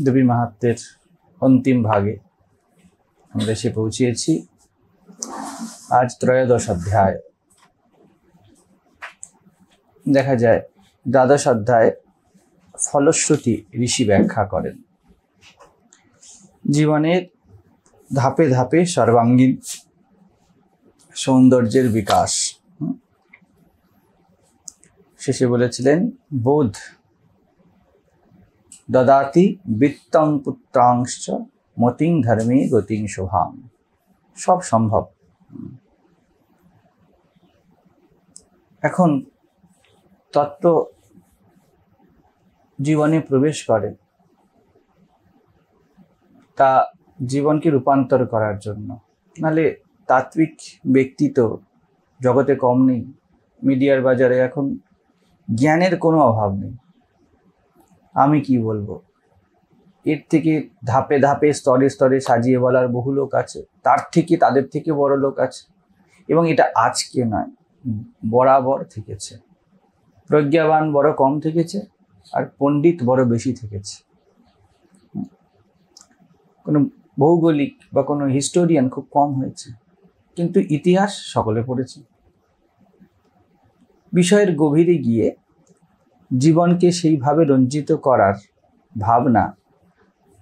দেবী মাহাত্ম্যের অন্তিম ভাগে আমরা এসে পৌঁছেছি। আজ ত্রয়োদশ অধ্যায়। দেখা যায় দ্বাদশ অধ্যায় ফলশ্রুতি ঋষি ব্যাখ্যা করেন। জীবনের ধাপে ধাপে সর্বাঙ্গীন সৌন্দর্যের বিকাশ। শেষে বলেছিলেন বোধ দদাতি বিত্তং পুত্রাংশ মতিং ধর্মে গতিং শোভাং। সব সম্ভব। এখন তত্ত্ব জীবনে প্রবেশ করে, তা জীবনকে রূপান্তর করার জন্য। নাহলে তাত্ত্বিক ব্যক্তি তো জগতে কম নেই। মিডিয়ার বাজারে এখন জ্ঞানের কোনো অভাব নেই। আমি কি বলবো, এর থেকে ধাপে ধাপে স্তরে স্তরে সাজিয়ে বলার বহু লোক আছে, তার থেকে তাদের থেকে বড় লোক আছে। এবং এটা আজকে নয়, বরাবর থেকেছে। প্রজ্ঞাবান বড় কম থেকেছে, আর পণ্ডিত বড় বেশি থেকেছে। কোনো ভৌগোলিক বা কোনো হিস্টোরিয়ান খুব কম হয়েছে, কিন্তু ইতিহাস সকলে পড়েছে। বিষয়ের গভীরে গিয়ে জীবনকে সেইভাবে রঞ্জিত করার ভাবনা,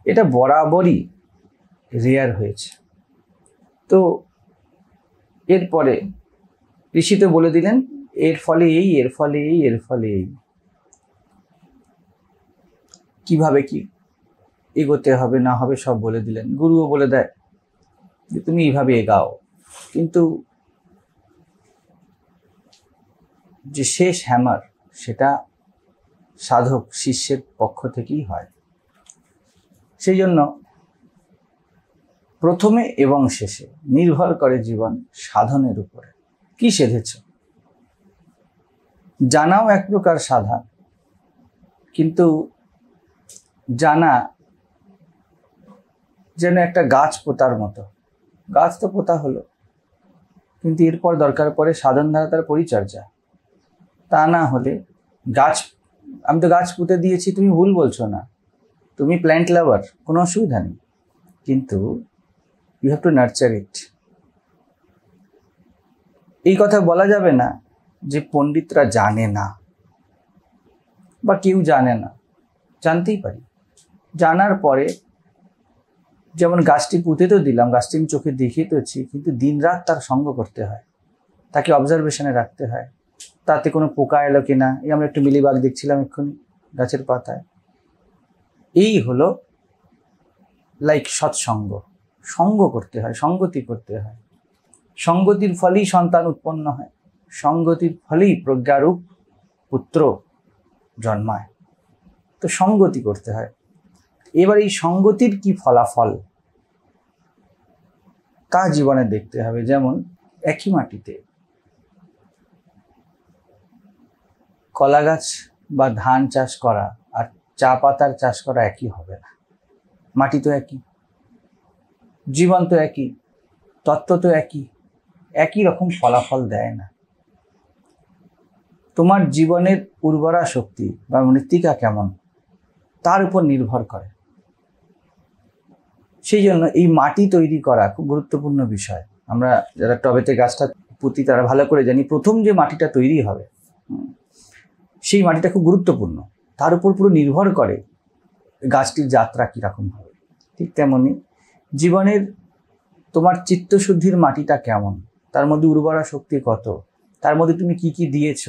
এটা বরাবরই রেয়ার হয়েছে। তো এরপরে ঋষি তো বলে দিলেন এর ফলে এই, এর ফলে এই, এর ফলে এই। কিভাবে কি এগোতে হবে না হবে সব বলে দিলেন। গুরুও বলে দেয় যে তুমি এইভাবে এগাও, কিন্তু যে শেষ হ্যামার সেটা সাধক শিষ্যের পক্ষ থেকেই হয়। সেই জন্য প্রথমে এবং শেষে নির্ভর করে জীবন সাধনের উপরে। কি সেধেছ? জানাও এক প্রকার সাধা, কিন্তু জানা যেন একটা গাছ পোতার মতো। গাছ তো পোতা হলো, কিন্তু এরপর দরকার পড়ে সাধন দ্বারা তার পরিচর্যা। তা না হলে গাছ, আমি তো গাছ পুঁতে দিয়েছি, তুমি ভুল বলছো না, তুমি প্ল্যান্ট লাভার, কোনো অসুবিধা নেই, কিন্তু ইউ হ্যাভ টু নার্চার ইট। এই কথা বলা যাবে না যে পণ্ডিতরা জানে না বা কেউ জানে না। জানতেই পারি। জানার পরে যেমন গাছটি পুঁতে তো দিলাম, গাছটি আমি চোখে দেখিয়ে তোছি, কিন্তু দিন রাত তার সঙ্গ করতে হয়, তাকে অবজারভেশনে রাখতে হয়। তাতে কোনো পোকা এলো কিনা, এই আমরা একটু মিলিবাগ দেখছিলাম এক্ষুনি গাছের পাতায়। এই হলো লাইক সৎসঙ্গ। সঙ্গ করতে হয়, সঙ্গতি করতে হয়। সঙ্গতির ফলেই সন্তান উৎপন্ন হয়, সঙ্গতির ফলেই প্রজ্ঞারূপ পুত্র জন্মায়। তো সঙ্গতি করতে হয়। এবার এই সঙ্গতির কি ফলাফল তা জীবনে দেখতে হবে। যেমন একই মাটিতে কলা গাছ বা ধান চাষ করা আর চা পাতার চাষ করা একই হবে না। মাটি তো একই, জীবন তো একই, তত্ত্ব তো একই, একই রকম ফলাফল দেয় না। তোমার জীবনের উর্বরা শক্তি বা মৃত্তিকা কেমন তার উপর নির্ভর করে। সেই জন্য এই মাটি তৈরি করা খুব গুরুত্বপূর্ণ বিষয়। আমরা যারা টবেতে গাছটা পুঁতি তারা ভালো করে জানি, প্রথম যে মাটিটা তৈরি হবে সেই মাটিটা খুব গুরুত্বপূর্ণ। তার উপর পুরো নির্ভর করে গাছটির যাত্রা কীরকম হবে। ঠিক তেমনি জীবনের তোমার চিত্তশুদ্ধির মাটিটা কেমন, তার মধ্যে উর্বরা শক্তি কত, তার মধ্যে তুমি কি কি দিয়েছ,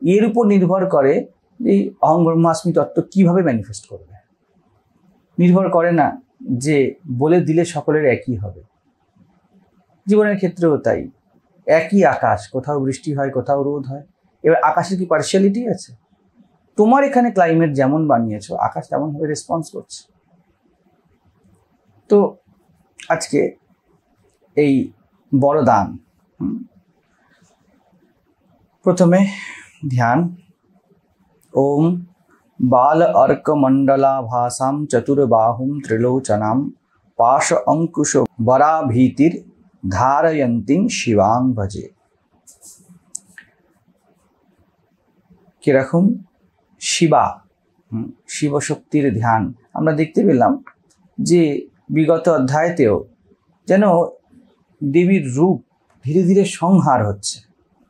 এর উপর নির্ভর করে এই অহং ব্রহ্মাস্মি তত্ত্ব কিভাবে ম্যানিফেস্ট করবে। নির্ভর করে না যে বলে দিলে সকলের একই হবে। জীবনের ক্ষেত্রেও তাই। একই আকাশ, কোথাও বৃষ্টি হয়, কোথাও রোদ হয়। এবার আকাশের কি পার্শিয়ালিটি আছে? তোমার এখানে ক্লাইমেট যেমন বানিয়েছো, আকাশ তেমনভাবে রেসপন্স করছে। তো আজকে এই বড় দান, প্রথমে ধ্যান। ওম বাল অর্ক মণ্ডলাভাসাম চতুর্বাহুম ত্রিলোচনাম পাশ অঙ্কুশ বরাভীতির ধারয়ন্তীং শিবাং ভজে। কিরকম? শিবা, শিবশক্তির ধ্যান। আমরা দেখতে পেলাম যে বিগত অধ্যায়তেও যেন দেবীর রূপ ধীরে ধীরে সংহার হচ্ছে,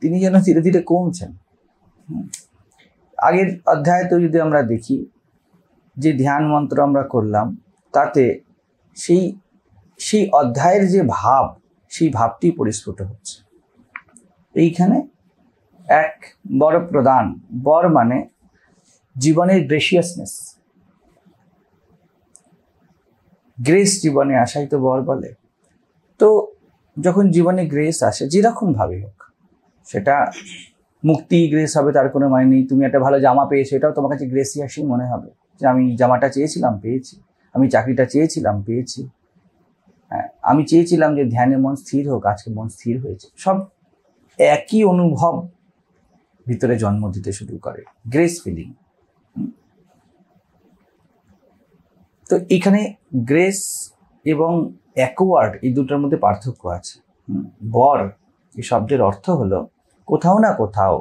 তিনি যেন ধীরে ধীরে কমছেন। আগের অধ্যায়তেও যদি আমরা দেখি যে ধ্যান মন্ত্র আমরা করলাম, তাতে সেই অধ্যায়ের যে ভাব, সেই ভাবটি পরিস্ফুট হচ্ছে। এইখানে এক বড় প্রদান, বর মানে জীবনের গ্রেসিয়াসনেস, গ্রেস জীবনে আসাই তো বর বলে। তো যখন জীবনে গ্রেস আসে, যেরকম ভাবে হোক, সেটা মুক্তি গ্রেস হবে তার কোনো মানে নেই। তুমি একটা ভালো জামা পেয়েছো, এটাও তোমার কাছে গ্রেসিয়াসই মনে হবে যে আমি জামাটা চেয়েছিলাম পেয়েছি, আমি চাকরিটা চেয়েছিলাম পেয়েছি, হ্যাঁ আমি চেয়েছিলাম যে ধ্যানে মন স্থির হোক, আজকে মন স্থির হয়েছে। সব একই অনুভব ভিতরে জন্ম দিতে শুরু করে, গ্রেস ফিলিং। তো এখানে গ্রেস এবং অ্যাকওয়ার্ড এই দুটোর মধ্যে পার্থক্য আছে। বর এই শব্দের অর্থ হলো কোথাও না কোথাও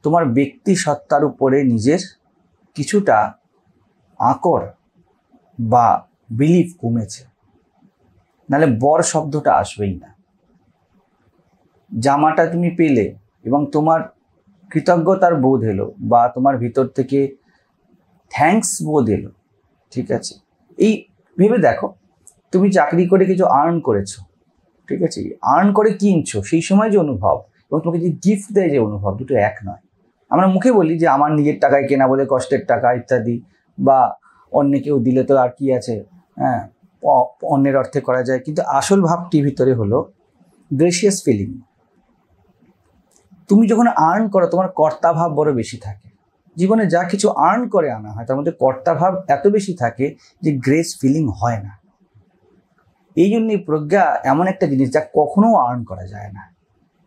তোমার ব্যক্তি সত্তার উপরে নিজের কিছুটা আকড় বা বিলিফ কমেছে, নাহলে বর শব্দটা আসবেই না। জামাটা তুমি পেলে এবং তোমার কৃতজ্ঞতার বোধ এলো বা তোমার ভিতর থেকে থ্যাঙ্কস বোধ এলো, ঠিক আছে। এই ভেবে দেখো, তুমি চাকরি করে কিছু আর্ন করেছো, ঠিক আছে, আর্ন করে কিনছো, সেই সময় যে অনুভব এবং তোমাকে যে গিফট দেয় যে অনুভব, দুটো এক নয়। আমরা মুখে বলি যে আমার নিজের টাকায় কেনা বলে কষ্টের টাকা ইত্যাদি, বা অন্য কেউ দিলে তো আর কি আছে, হ্যাঁ অন্যের অর্থে করা যায়, কিন্তু আসল ভাবটি ভিতরে হলো গ্রেসিয়াস ফিলিং। তুমি যখন আর্ন করো, তোমার কর্তা ভাব বড় বেশি থাকে। জীবনে যা কিছু আর্ন করে আনা হয় তার মধ্যে কর্তা ভাব এত বেশি থাকে যে গ্রেস ফিলিং হয় না। এই জন্যই প্রজ্ঞা এমন একটা জিনিস যা কখনো আর্ন করা যায় না,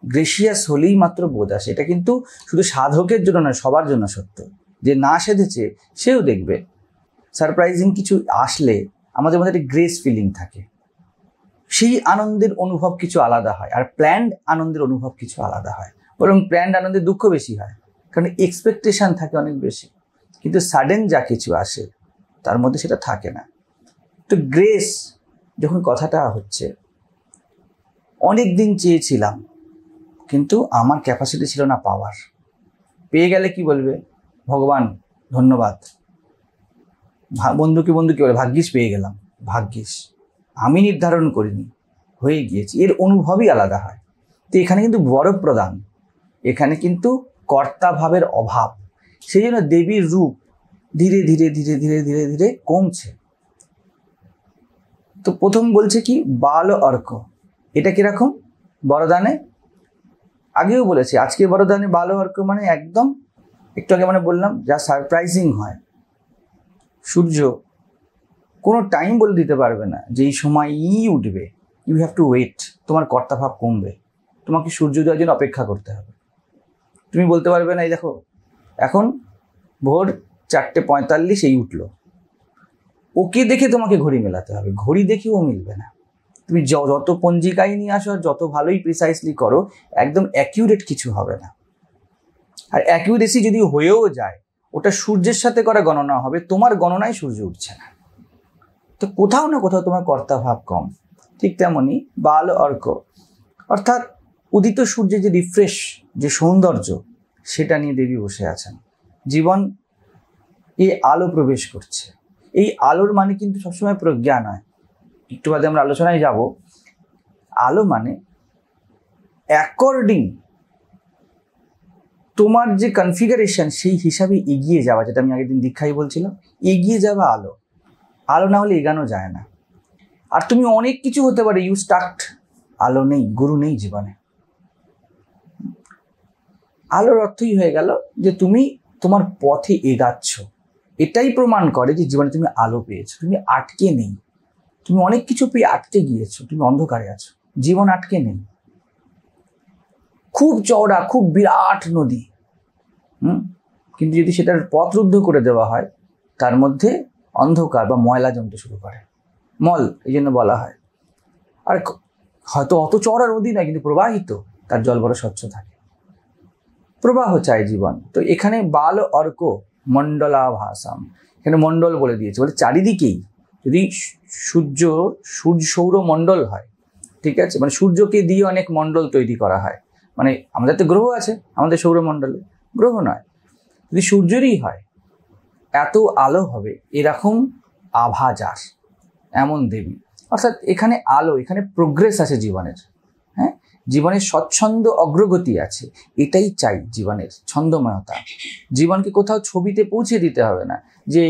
গ্রেসিয়াস হলেই মাত্র বোধ আসে। এটা কিন্তু শুধু সাধকের জন্য নয়, সবার জন্য সত্য। যে না সেধেছে সেও দেখবে সারপ্রাইজিং কিছু আসলে আমাদের মধ্যে একটা গ্রেস ফিলিং থাকে, সেই আনন্দের অনুভব কিছু আলাদা হয়। আর প্ল্যান্ড আনন্দের অনুভব কিছু আলাদা হয়, বরং প্ল্যান্ড আনন্দের দুঃখ বেশি হয়, কারণ এক্সপেকটেশন থাকে অনেক বেশি। কিন্তু সাডেন যা কিছু আসে তার মধ্যে সেটা থাকে না। তো গ্রেস যখন কথাটা হচ্ছে, অনেক দিন চেয়েছিলাম কিন্তু আমার ক্যাপাসিটি ছিল না পাওয়ার, পেয়ে গেলে কি বলবে, ভগবান ধন্যবাদ। বন্ধুকে কি বলে, ভাগ্যিস পেয়ে গেলাম, ভাগ্যিস, আমি নির্ধারণ করিনি, হয়ে গিয়েছি, এর অনুভবই আলাদা হয়। তো এখানে কিন্তু বড় প্রদান, এখানে কিন্তু কর্তা ভাবের অভাব। সেই জন্য দেবীর রূপ ধীরে ধীরে ধীরে ধীরে ধীরে ধীরে কমছে। তো প্রথম বলছে কি, বাল অর্ক, এটা কিরকম বরদানে, আগেও বলেছি, আজকে বরদানে বাল অর্ক মানে একদম একটু আগে মানে বললাম যা সারপ্রাইজিং হয়। সূর্য কোনো টাইম বলে দিতে পারবে না যে এই সময়ই উঠবে, ইউ হ্যাভ টু ওয়েট। তোমার কর্তাভাব কমবে, তোমাকে সূর্যোদয়ের জন্য অপেক্ষা করতে হবে। তুমি বলতে পারবে না এই দেখো এখন ভোর 4:45 এই উঠলো, ওকে দেখে তোমাকে ঘড়ি মেলাতে হবে, ঘড়ি দেখেও মিলবে না। তুমি যত পঞ্জিকায় নিয়ে আসো, যত ভালোই প্রিসাইসলি করো, একদম অ্যাকিউরেট কিছু হবে না। আর অ্যাকিউরেসি যদি হয়েও যায়, ওটা সূর্যের সাথে করা গণনা হবে, তোমার গণনায় সূর্য উঠছে না। তো কোথাও না কোথাও তোমার কর্তাভাব কম। ঠিক তেমনই বাল অর্ক, অর্থাৎ উদিত সূর্যের যে রিফ্রেশ, যে সৌন্দর্য, সেটা নিয়ে দেবী বসে আছেন। জীবন এই আলো প্রবেশ করছে। এই আলোর মানে কিন্তু সবসময় প্রজ্ঞা নয়, একটু বাদে আমরা আলোচনায় যাব। আলো মানে অ্যাকর্ডিং তোমার যে কনফিগারেশন, সেই হিসাবে এগিয়ে যাওয়া, যেটা আমি আগের দিন দীক্ষায় বলছিলাম, এগিয়ে যাওয়া আলো। আলো না হলে এগানো যায় না। আর তুমি অনেক কিছু হতে পারে, ইউ স্টার্ট, আলো নেই, গুরু নেই জীবনে। আলোর অর্থই হয়ে গেল যে তুমি তোমার পথে এগাচ্ছ। এটাই প্রমাণ করে যে জীবনে তুমি আলো পেয়েছো, তুমি আটকে নেই। তুমি অনেক কিছু পেয়ে আটকে গিয়েছো, তুমি অন্ধকারে আছো, জীবন আটকে নেই। খুব চওড়া, খুব বিরাট নদী, কিন্তু যদি সেটার পথ রুদ্ধ করে দেওয়া হয়, তার মধ্যে অন্ধকার বা ময়লা জমতে শুরু করে, মল এই জন্য বলা হয়। আর হয়তো অত চওড়া নদী নয়, কিন্তু প্রবাহিত, তার জল বড় স্বচ্ছ থাকে, প্রবাহ চাই জীবন। তো এখানে বাল অর্ক মণ্ডলাভাসাম, এখানে মণ্ডল বলে দিয়েছে, বলে চারিদিকেই যদি সৌরমণ্ডল হয়, ঠিক আছে, মানে সূর্যকে দিয়ে অনেক মণ্ডল তৈরি করা হয়, মানে আমাদের তো গ্রহ আছে আমাদের সৌরমণ্ডলে, গ্রহ নয়, যদি সূর্যেরই হয় এত আলো হবে এরকম আভা যার, এমন দেবী। অর্থাৎ এখানে আলো, এখানে প্রোগ্রেস আছে জীবনের, হ্যাঁ, জীবনের স্বচ্ছন্দ অগ্রগতি আছে, এটাই চাই জীবনের ছন্দময়তা। জীবনকে কোথাও ছবিতে পৌঁছে দিতে হবে না যে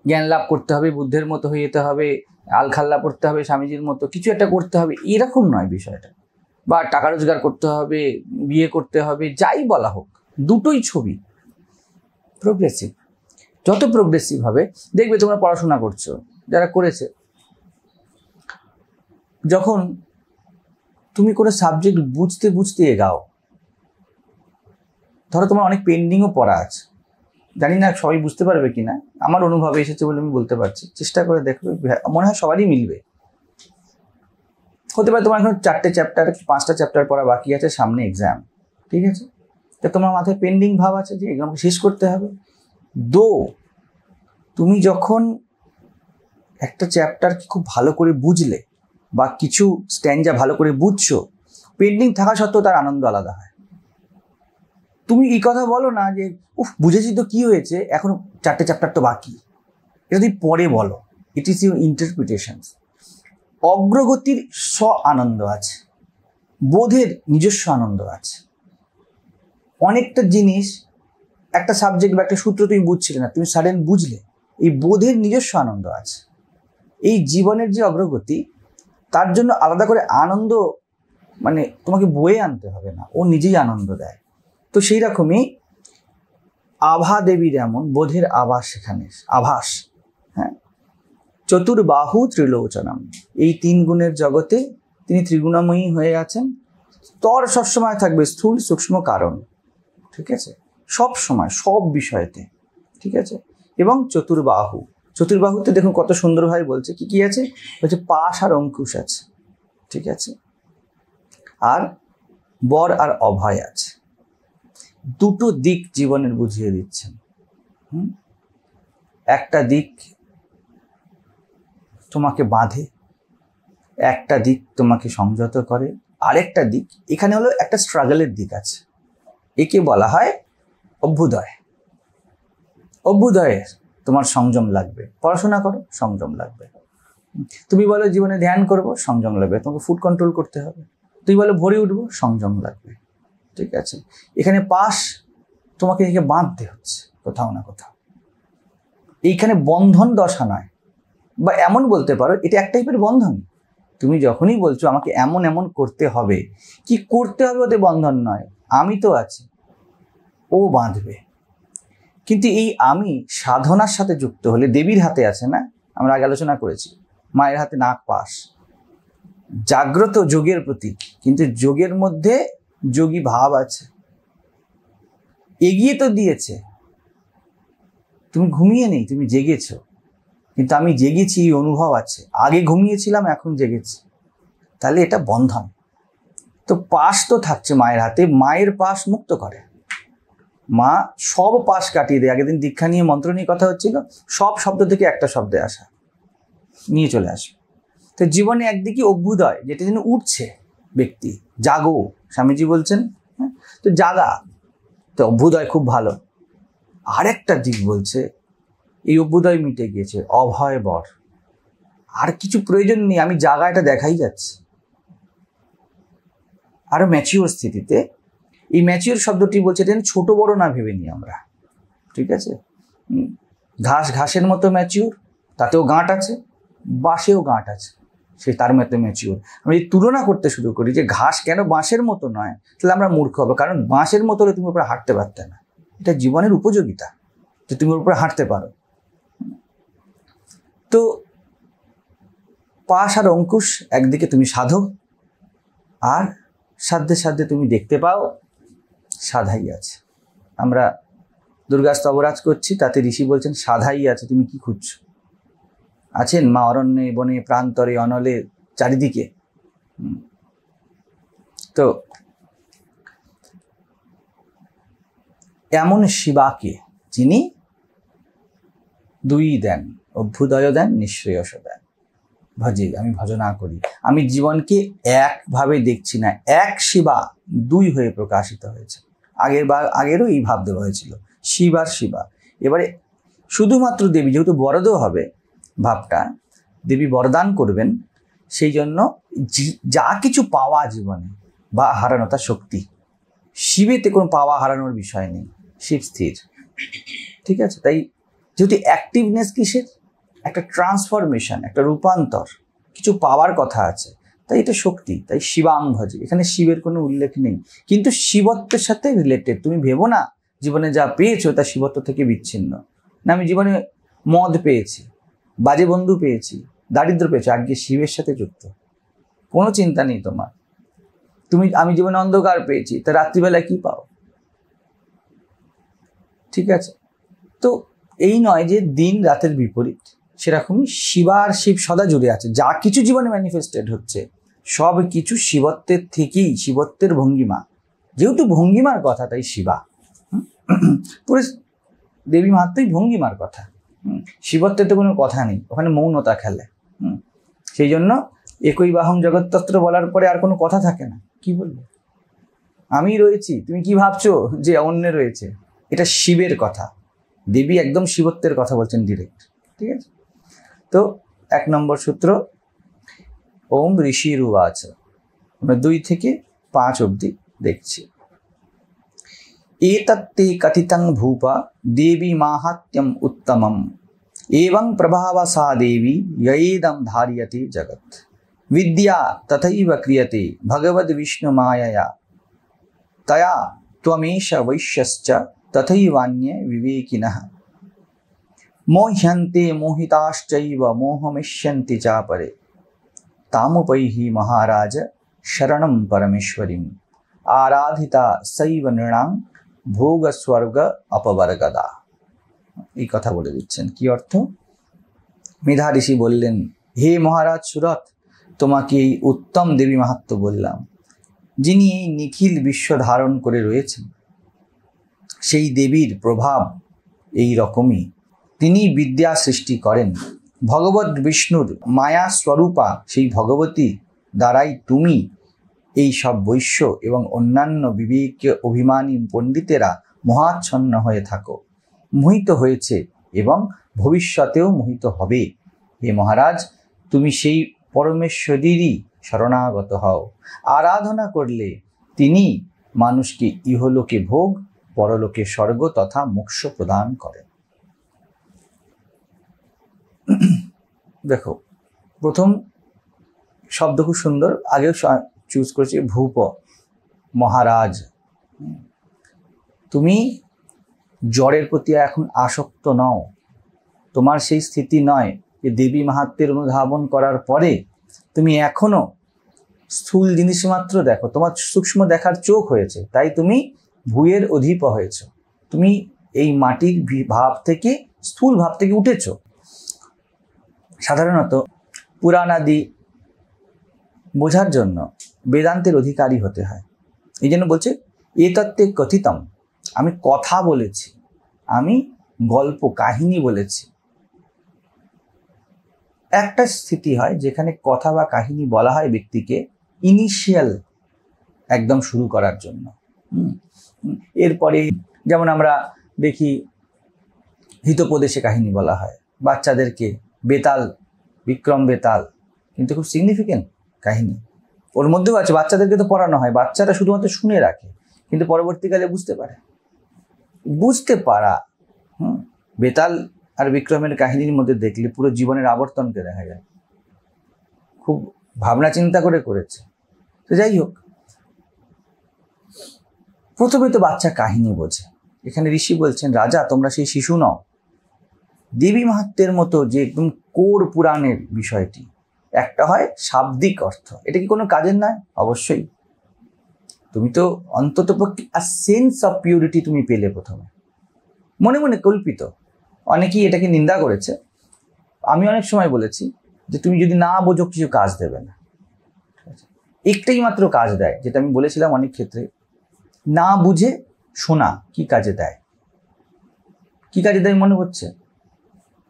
জ্ঞান লাভ করতে হবে, বুদ্ধের মতো হয়ে যেতে হবে, আলখাল্লা পড়তে হবে, স্বামীজির মতো কিছু একটা করতে হবে, এরকম নয় বিষয়টা, বা টাকা রোজগার করতে হবে, বিয়ে করতে হবে, যাই বলা হোক, দুটোই ছবি, প্রোগ্রেসিভ। যত প্রোগ্রেসিভ হবে দেখবে তোমরা পড়াশোনা করছো, যারা করেছে, যখন তুমি কোনো সাবজেক্ট বুঝতে বুঝতে এগাও, ধরো তোমার অনেক পেন্ডিংও পড়া আছে, জানি না সবাই বুঝতে পারবে কিনা, আমার অনুভবে এসেছে বলে আমি বলতে পারছি, চেষ্টা করে দেখবে, মনে হয় সবারই মিলবে। হতে পারে তোমার এখন 4টে চ্যাপ্টার 5টা চ্যাপ্টার পড়া বাকি আছে, সামনে এক্সাম, ঠিক আছে, তা তোমার মাথায় পেন্ডিং ভাব আছে যে এক্সামকে শেষ করতে হবে। তুমি যখন একটা চ্যাপ্টারকে খুব ভালো করে বুঝলে বা কিছু স্ট্যান্ডা ভালো করে বুঝছো, পেন্ডিং থাকা সত্ত্বেও তার আনন্দ আলাদা হয়। তুমি এই কথা বলো না যে উফ বুঝেছি তো কি হয়েছে, এখন 4টে চ্যাপ্টার তো বাকি, এটা তুমি পরে বলো, ইট ইজ ইউর ইন্টারপ্রিটেশন। অগ্রগতির আনন্দ আছে, বোধের নিজস্ব আনন্দ আছে। অনেকটা জিনিস, একটা সাবজেক্ট বা একটা সূত্র তুমি বুঝছিলে না, তুমি সাডেন বুঝলে, এই বোধের নিজস্ব আনন্দ আছে। এই জীবনের যে অগ্রগতি, তার জন্য আলাদা করে আনন্দ মানে তোমাকে বয়ে আনতে হবে না, ও নিজেই আনন্দ দেয়। তো সেই রকমই আভা দেবীর এমন বোধের আভাস, সেখানে আভাস, হ্যাঁ, চতুর্বাহু ত্রিলোচনম, এই 3 গুণের জগতে তিনি ত্রিগুণময়ী হয়ে আছেন। তর সবসময় থাকবে স্থূল সূক্ষ্ম কারণ, ঠিক আছে, সব সময় সব বিষয়েতে, ঠিক আছে। এবং চতুর্বাহু, চতুর্বাহুতে দেখুন কত সুন্দরভাবে বলছে, কি কি আছে, বলছে পাশ আর অঙ্কুশ আছে, ঠিক আছে, আর বর আর অভয় আছে। দুটো দিক জীবনের বুঝিয়ে দিচ্ছেন। একটা দিক তোমাকে বাঁধে, একটা দিক তোমাকে সংযত করে, আরেকটা দিক এখানে হলো একটা স্ট্রাগলের দিক আছে, একে বলা হয় অভ্যুদয়। অভ্যুদয়ে তোমার সংযম লাগবে, পড়াশোনা করো সংযম লাগবে, তুমি বলো জীবনে ধ্যান করবো সংযম লাগবে, তোমাকে ফুড কন্ট্রোল করতে হবে, তুমি বলো ভোরে উঠবো সংযম লাগবে, ঠিক আছে। এখানে পাশ তোমাকে এদিকে বাঁধতে হচ্ছে কোথাও না কোথাও, এইখানে বন্ধন দশা নয়, বা এমন বলতে পারো এটা এক টাইপের বন্ধন। তুমি যখনই বলছো আমাকে এমন এমন করতে হবে, কি করতে হবে ওতে বন্ধন নয়, আমি তো আছি, ও বাঁধবে। কিন্তু এই আমি সাধনার সাথে যুক্ত হলে, দেবীর হাতে আছে না, আমরা আগে আলোচনা করেছি, মায়ের হাতে নাগ পাশ, জাগ্রত যোগের প্রতীক, কিন্তু যোগের মধ্যে যোগী ভাব আছে, এগিয়ে তো দিয়েছে, তুমি ঘুমিয়ে নেই, তুমি জেগেছো, কিন্তু আমি জেগেছি এই অনুভব আছে, আগে ঘুমিয়েছিলাম এখন জেগেছি, তাহলে এটা বন্ধন। তো পাশ তো থাকছে মায়ের হাতে, মায়ের পাশ মুক্ত করে, মা সব পাশ কাটিয়ে দেয়। আগের দিন দীক্ষা নিয়ে মন্ত্র নিয়ে কথা হচ্ছিল, সব শব্দ থেকে একটা শব্দে আসা নিয়ে চলে আসবে। তো জীবনে একদিকে অভ্যুদয়, যেটা যেন উঠছে ব্যক্তি, জাগো, স্বামীজি বলছেন, হ্যাঁ, তো জাগা, তো অভ্যুদয় খুব ভালো। আরেকটা দিক বলছে এই অভ্যুদয় মিটে গিয়েছে, অভয় বর, আর কিছু প্রয়োজন নেই, আমি জাগা, এটা দেখাই যাচ্ছে। আরো ম্যাচিওর স্থিতিতে, এই ম্যাচিওর শব্দটি বলছে এটা ছোট বড় না ভেবে নিই আমরা, ঠিক আছে। ঘাস ঘাসের মতো ম্যাচিওর, তাতেও গাঁট আছে, বাঁশেও গাঁট আছে, সে তার মতো ম্যাচিওর। আমরা এই তুলনা করতে শুরু করি যে ঘাস কেন বাঁশের মতো নয়, তাহলে আমরা মূর্খ হবো, কারণ বাঁশের মতো হলে তুমি উপরে হাঁটতে পারতে না, এটা জীবনের উপযোগিতা যে তুমি উপরে হাঁটতে পারো। তো পাশ আর অঙ্কুশ, একদিকে তুমি সাধক, আর সাধ্যে সাধ্যে তুমি দেখতে পাও সাধাই আছে। আমরা দুর্গা স্তবরাজ করছি, তাতে ঋষি বলছেন সাধাই আছে, তুমি কি খুঁজছো, আছেন মা অরণ্যে বনে প্রান্তরে অনলে চারিদিকে। তো এমন শিবাকে যিনি দুই দেন, অভ্যুদয় দেন, নিঃশ্রেয়স দেন। ভজে, আমি ভজনা করি, আমি জীবনকে একভাবে দেখছি না, এক শিবা দুই হয়ে প্রকাশিত হয়েছে। আগেরও এই ভাব দেওয়া হয়েছিল, শিব আর শিবা। এবারে শুধুমাত্র দেবী, যেহেতু বরদ হবে ভাবটা, দেবী বরদান করবেন, সেই জন্য যা কিছু পাওয়া জীবনে বা হারানো তার শক্তি, শিবেতে কোনো পাওয়া হারানোর বিষয় নেই, শিব স্থির। ঠিক আছে, তাই যেহেতু অ্যাক্টিভনেস কিসের, একটা ট্রান্সফরমেশন, একটা রূপান্তর, কিছু পাওয়ার কথা আছে, তাই এটা শক্তি, তাই শিবাং ভজে। এখানে শিবের কোনো উল্লেখ নেই, কিন্তু শিবত্বের সাথে রিলেটেড। তুমি ভেবো না জীবনে যা পেয়েছো তা শিবত্ব থেকে বিচ্ছিন্ন না। আমি জীবনে মদ পেয়েছি, বাজে বন্ধু পেয়েছি, দারিদ্র পেয়েছি, আজকে শিবের সাথে যুক্ত, কোনো চিন্তা নেই তোমার। আমি জীবনে অন্ধকার পেয়েছি, তা রাত্রিবেলায় কি পাও? ঠিক আছে, তো এই নয় যে দিন রাতের বিপরীত, সেরকমই শিবা আর শিব সদা জুড়ে আছে। যা কিছু জীবনে ম্যানিফেস্টেড হচ্ছে সব কিছু শিবত্বের থেকেই, শিবত্বের ভঙ্গিমা। যেহেতু ভঙ্গিমার কথা তাই শিবা, পুরো দেবী মাহাত্ম্যই ভঙ্গিমার কথা। শিবত্বের তো কোনো কথা নেই, ওখানে মৌনতা খেলে। সেই জন্য একই বাহং জগত্তত্র বলার পরে আর কোনো কথা থাকে না। কি বলবো, আমি রয়েছি, তুমি কি ভাবছো যে অন্য রয়েছে? এটা শিবের কথা, দেবী একদম শিবত্বের কথা বলছেন ডিরেক্ট। ঠিক আছে, তো 1 নম্বর সূত্র ওম ঋষির উবাচ, আমরা 2 থেকে 5 অবধি দেখছি। एतत्ते कथितं भूपा देवी माहात्म्यम उत्तमम् एवं प्रभावा सा देवी ययेदं धार्यते जगत् विद्या तथैव क्रियते भगवद् विष्णु मायया तया त्वमेष वैश्यश्च तथैवान्ये विवेकिनः मोह्यन्ते मोहिताश्चैव मोहमिष्यन्ति चापरे तामुपैहि महाराज शरणं परमेश्वरीम् आराधिता सैव नृणां ভোগ স্বর্গ অপবর্গদা। এই কথা বলে দিচ্ছেন। কি অর্থ? মেধা ঋষি বললেন, হে মহারাজ সুরত, তোমাকে এই উত্তম দেবী মাহাত্ম্য বললাম, যিনি এই নিখিল বিশ্ব ধারণ করে রয়েছেন, সেই দেবীর প্রভাব এই রকমই। তিনি বিদ্যা সৃষ্টি করেন, ভগবত বিষ্ণুর মায়া স্বরূপা সেই ভগবতী দ্বারাই তুমি এই সব বৈশ্য এবং অন্যান্য বিবেক অভিমানী পণ্ডিতেরা মহাচ্ছন্ন হয়ে থাকো, মোহিত হয়েছে এবং ভবিষ্যতেও মোহিত হবে। হে মহারাজ, তুমি সেই পরমেশ্বরীরই শরণাগত হও। আরাধনা করলে তিনি মানুষকে ইহলোকে ভোগ, পরলোকে স্বর্গ তথা মোক্ষ প্রদান করেন। দেখো, প্রথম শব্দ খুব সুন্দর, আগেও চুজ করেছি, ভূপ, মহারাজ। তুমি জড়ের প্রতি এখন আসক্ত নও, তোমার সেই স্থিতি নয় যে দেবী মাহাত্ম্যের অনুধাবন করার পরে তুমি এখনো স্থূল জিনিস মাত্র দেখো, তোমার সূক্ষ্ম দেখার চোখ হয়েছে, তাই তুমি ভূয়ের অধিপ হয়েছ। তুমি এই মাটির ভাব থেকে, স্থূল ভাব থেকে উঠেছ। সাধারণত পুরাণাদি বোঝার জন্য বেদান্তের অধিকারী হতে হয়। এই জন্য বলছে এ তত্ত্বে কথিতম, আমি কথা বলেছি, আমি গল্প কাহিনী বলেছি। একটা স্থিতি হয় যেখানে কথা বা কাহিনী বলা হয় ব্যক্তিকে ইনিশিয়াল একদম শুরু করার জন্য। এরপরে যেমন আমরা দেখি হিতোপদেশে কাহিনী বলা হয় বাচ্চাদেরকে, বেতাল, বিক্রম বেতাল, কিন্তু খুব সিগনিফিকেন্ট কাহিনী। ওর মধ্যেও আছে, বাচ্চাদেরকে তো পড়ানো হয়, বাচ্চারা শুধুমাত্র শুনে রাখে, কিন্তু পরবর্তীকালে বুঝতে পারে। বুঝতে পারা, বেতাল আর বিক্রমের কাহিনীর মধ্যে দেখলে পুরো জীবনের আবর্তনকে দেখা যায়। খুব ভাবনা চিন্তা করে করেছে। তো যাই হোক, প্রথমে তো বাচ্চা কাহিনী বোঝে। এখানে ঋষি বলছেন, রাজা তোমরা সেই শিশু নও। দেবী মাহাত্ম্যের মতো যে একদম কোর পুরাণের বিষয়টি, একটা হয় শাব্দিক অর্থ, এটা কি কোনো কাজের নয়? অবশ্যই। তুমি তো অন্তত পক্ষে সেন্স অফ পিউরিটি তুমি পেলে প্রথমে, মনে মনে কল্পিত। অনেকেই এটাকে নিন্দা করেছে, আমি অনেক সময় বলেছি যে তুমি যদি না বোঝো কিছু কাজ দেবে না। একটাই মাত্র কাজ দেয়, যেটা আমি বলেছিলাম অনেক ক্ষেত্রে, না বুঝে শোনা কি কাজে দেয়? কি কাজে দেয় মনে হচ্ছে?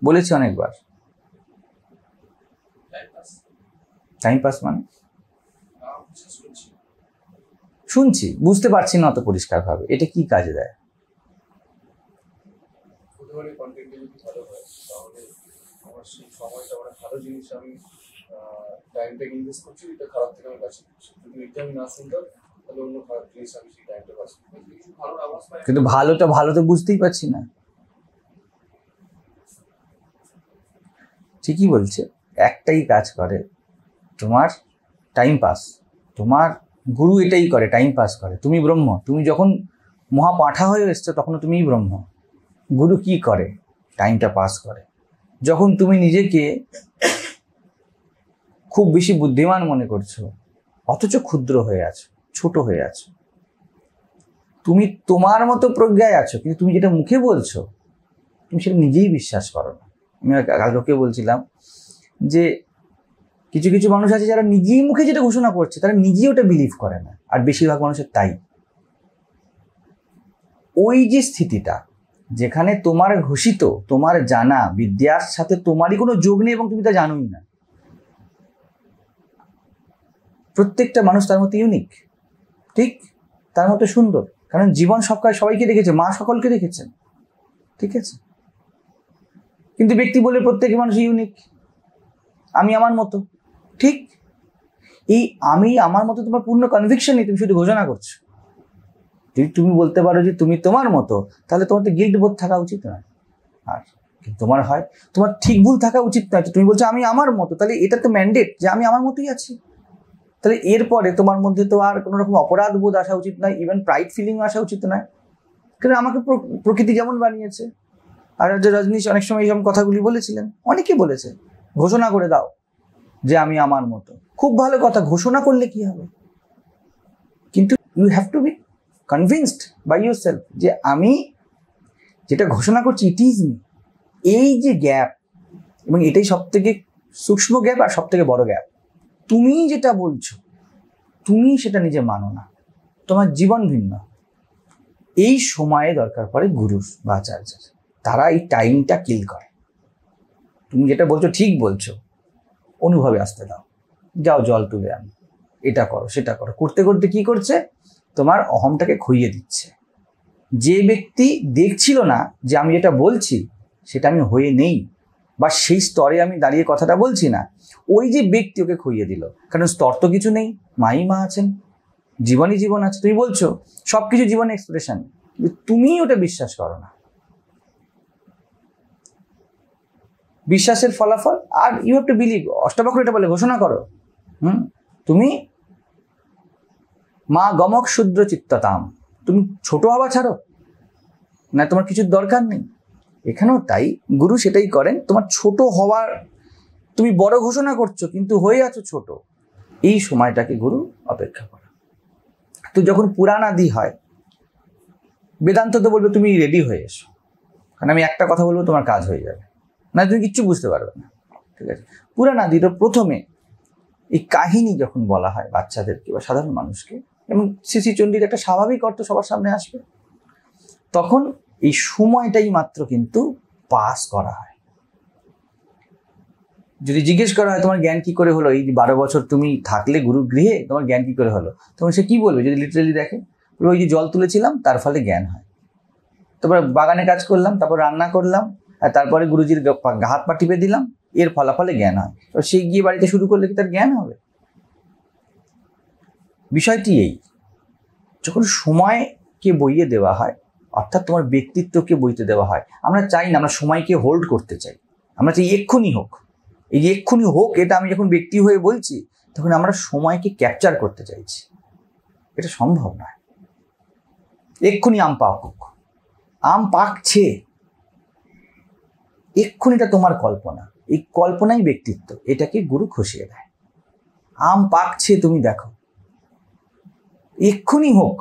বলেছি অনেকবার। টাইম পাস মানে শুনছি, বুঝতে পারছি না অত পরিষ্কার ভাবে এটা কি কাজে দেয়। কিন্তু ভালো তো বুঝতেই পারছি না। ঠিকই বলছে, একটাই কাজ করে তোমার, টাইম পাস। তোমার গুরু এটাই করে, টাইম পাস করে। তুমি ব্রহ্ম, তুমি যখন মহাপাঠা হয়ে এসছো তখন তুমিই ব্রহ্ম। গুরু কি করে? টাইমটা পাস করে। যখন তুমি নিজেকে খুব বেশি বুদ্ধিমান মনে করছো, অথচ ক্ষুদ্র হয়ে আছো, ছোট হয়ে আছো, তুমি তোমার মতো প্রজ্ঞায় আছো, কিন্তু তুমি যেটা মুখে বলছো তুমি সেটা নিজেই বিশ্বাস করো না। আমি কালকে বলছিলাম যে কিছু কিছু মানুষ আছে যারা নিজেই মুখে যেটা ঘোষণা করছে তারা নিজেই ওটা বিলিভ করে না, আর বেশিরভাগ মানুষের তাই। ওই যে স্থিতিটা যেখানে তোমার ঘোষিত, তোমার জানা বিদ্যার সাথে তোমারই কোনো যোগ নেই এবং তুমি তা জানোই না। প্রত্যেকটা মানুষ তার মতো ইউনিক, ঠিক তার মতো সুন্দর, কারণ জীবন সবাইকে রেখেছে, মা সকলকে রেখেছেন, ঠিক আছে। কিন্তু ব্যক্তি বলে প্রত্যেক মানুষ ইউনিক, আমি আমার মতো, ঠিক। এই আমি আমার মতো তোমার পূর্ণ কনভিকশন নেই, তুমি শুধু ঘোষণা করছো। যদি তুমি বলতে পারো যে তুমি তোমার মতো, তাহলে তোমার তো গিল্ট বোধ থাকা উচিত নয়। আর তোমার হয় তোমার ঠিক ভুল থাকা উচিত নয়। তুমি বলছো আমি আমার মতো, তাহলে এটা তো ম্যান্ডেট যে আমি আমার মতোই আছি। তাহলে এরপরে তোমার মধ্যে তো আর কোনো রকম অপরাধ বোধ আসা উচিত নয়, ইভেন প্রাইড ফিলিং আসা উচিত নয়। কারণ আমাকে প্রকৃতি যেমন বানিয়েছে। আর যে রজনীশ অনেক সময় এইসব কথাগুলি বলেছিলেন, অনেকে বলেছে ঘোষণা করে দাও যে আমি আমার মতো। খুব ভালো কথা, ঘোষণা করলে কি হবে, কিন্তু you have to be convinced by yourself যে আমি যেটা ঘোষণা করছি ইট ইজ মি। এই যে গ্যাপ, এবং এটাই সব থেকে সূক্ষ্ম গ্যাপ আর সব থেকে বড় গ্যাপ। তুমি যেটা বলছো তুমি সেটা নিজে মানো না, তোমার জীবন ভিন্ন। এই সময়ে দরকার পড়ে গুরুর বা আচার্যের, তারা এই টাইমটা কিল করে। তুমি যেটা বলছো ঠিক বলছো, অনুভবে আসতে দাও, যাও জল তুলে আনো, এটা করো সেটা করো, করতে করতে কি করছে, তোমার অহমটাকে খুইয়ে দিচ্ছে। যে ব্যক্তি দেখছিল না যে আমি যেটা বলছি সেটা আমি হয়ে নেই, বা সেই স্তরে আমি দাঁড়িয়ে কথাটা বলছি না, ওই যে ব্যক্তি ওকে খুইয়ে দিল। কারণ স্তর তো কিছু নেই, মাই মা আছেন, জীবনই জীবন আছে। তুমি বলছো সবকিছু জীবনে এক্সপ্রেশন, কিন্তু তুমি ওটা বিশ্বাস করো না। বিশ্বাসের ফলাফল, আর ইউ হ্যাভ টু বিলিভ। অষ্টাবক্র এটা বলে ঘোষণা করো, তুমি মা গমক শূদ্র চিত্ততাম, তুমি ছোট হওয়া ছাড়ো না, তোমার কিছুর দরকার নেই। এখানেও তাই, গুরু সেটাই করেন। তোমার ছোট হওয়ার, তুমি বড় ঘোষণা করছো কিন্তু হয়ে আছো ছোট, এই সময়টাকে গুরু অপেক্ষা করে। তো যখন পুরাণ আদি হয়, বেদান্ত তো বলবে তুমি রেডি হয়ে এসো, কারণ আমি একটা কথা বলবো তোমার কাজ হয়ে যাবে, না তুমি কিচ্ছু বুঝতে পারবে না, ঠিক আছে। পুরাণ আদির প্রথমে এই কাহিনী যখন বলা হয় বাচ্চাদেরকে বা সাধারণ মানুষকে, এবং শ্রী চণ্ডীর একটা স্বাভাবিক অর্থ সবার সামনে আসবে, তখন এই সময়টাই মাত্র কিন্তু পাস করা হয়। যদি জিজ্ঞেস করা হয় তোমার জ্ঞান কি করে হলো, এই 12 বছর তুমি থাকলে গুরু গৃহে, তোমার জ্ঞান কি করে হলো, তখন সে কি বলবে? যদি লিটারালি দেখে, ওই যে জল তুলেছিলাম তার ফলে জ্ঞান হয়, তারপর বাগানে কাজ করলাম, তারপর রান্না করলাম, আর তারপরে গুরুজির হাত পা টিপে দিলাম, এর ফলাফলে জ্ঞান হয়। এবার সে গিয়ে বাড়িতে শুরু করলে কি তার জ্ঞান হবে? বিষয়টি এই, যখন সময়কে বইয়ে দেওয়া হয়, অর্থাৎ তোমার ব্যক্তিত্বকে বইতে দেওয়া হয়, আমরা চাই না, আমরা সময়কে হোল্ড করতে চাই, আমরা চাই এক্ষুনি হোক। এই যে এক্ষুনি হোক, এটা আমি যখন ব্যক্তি হয়ে বলছি, তখন আমরা সময়কে ক্যাপচার করতে চাইছি। এটা সম্ভব নয়। এক্ষুনি আম পাকুক, আম পাকছে, এক্ষুনিটা তোমার কল্পনা, এই কল্পনাই ব্যক্তিত্ব, এটাকে গুরু খসিয়ে দেয়। আম পাকছে তুমি দেখো, এক্ষুনি হোক,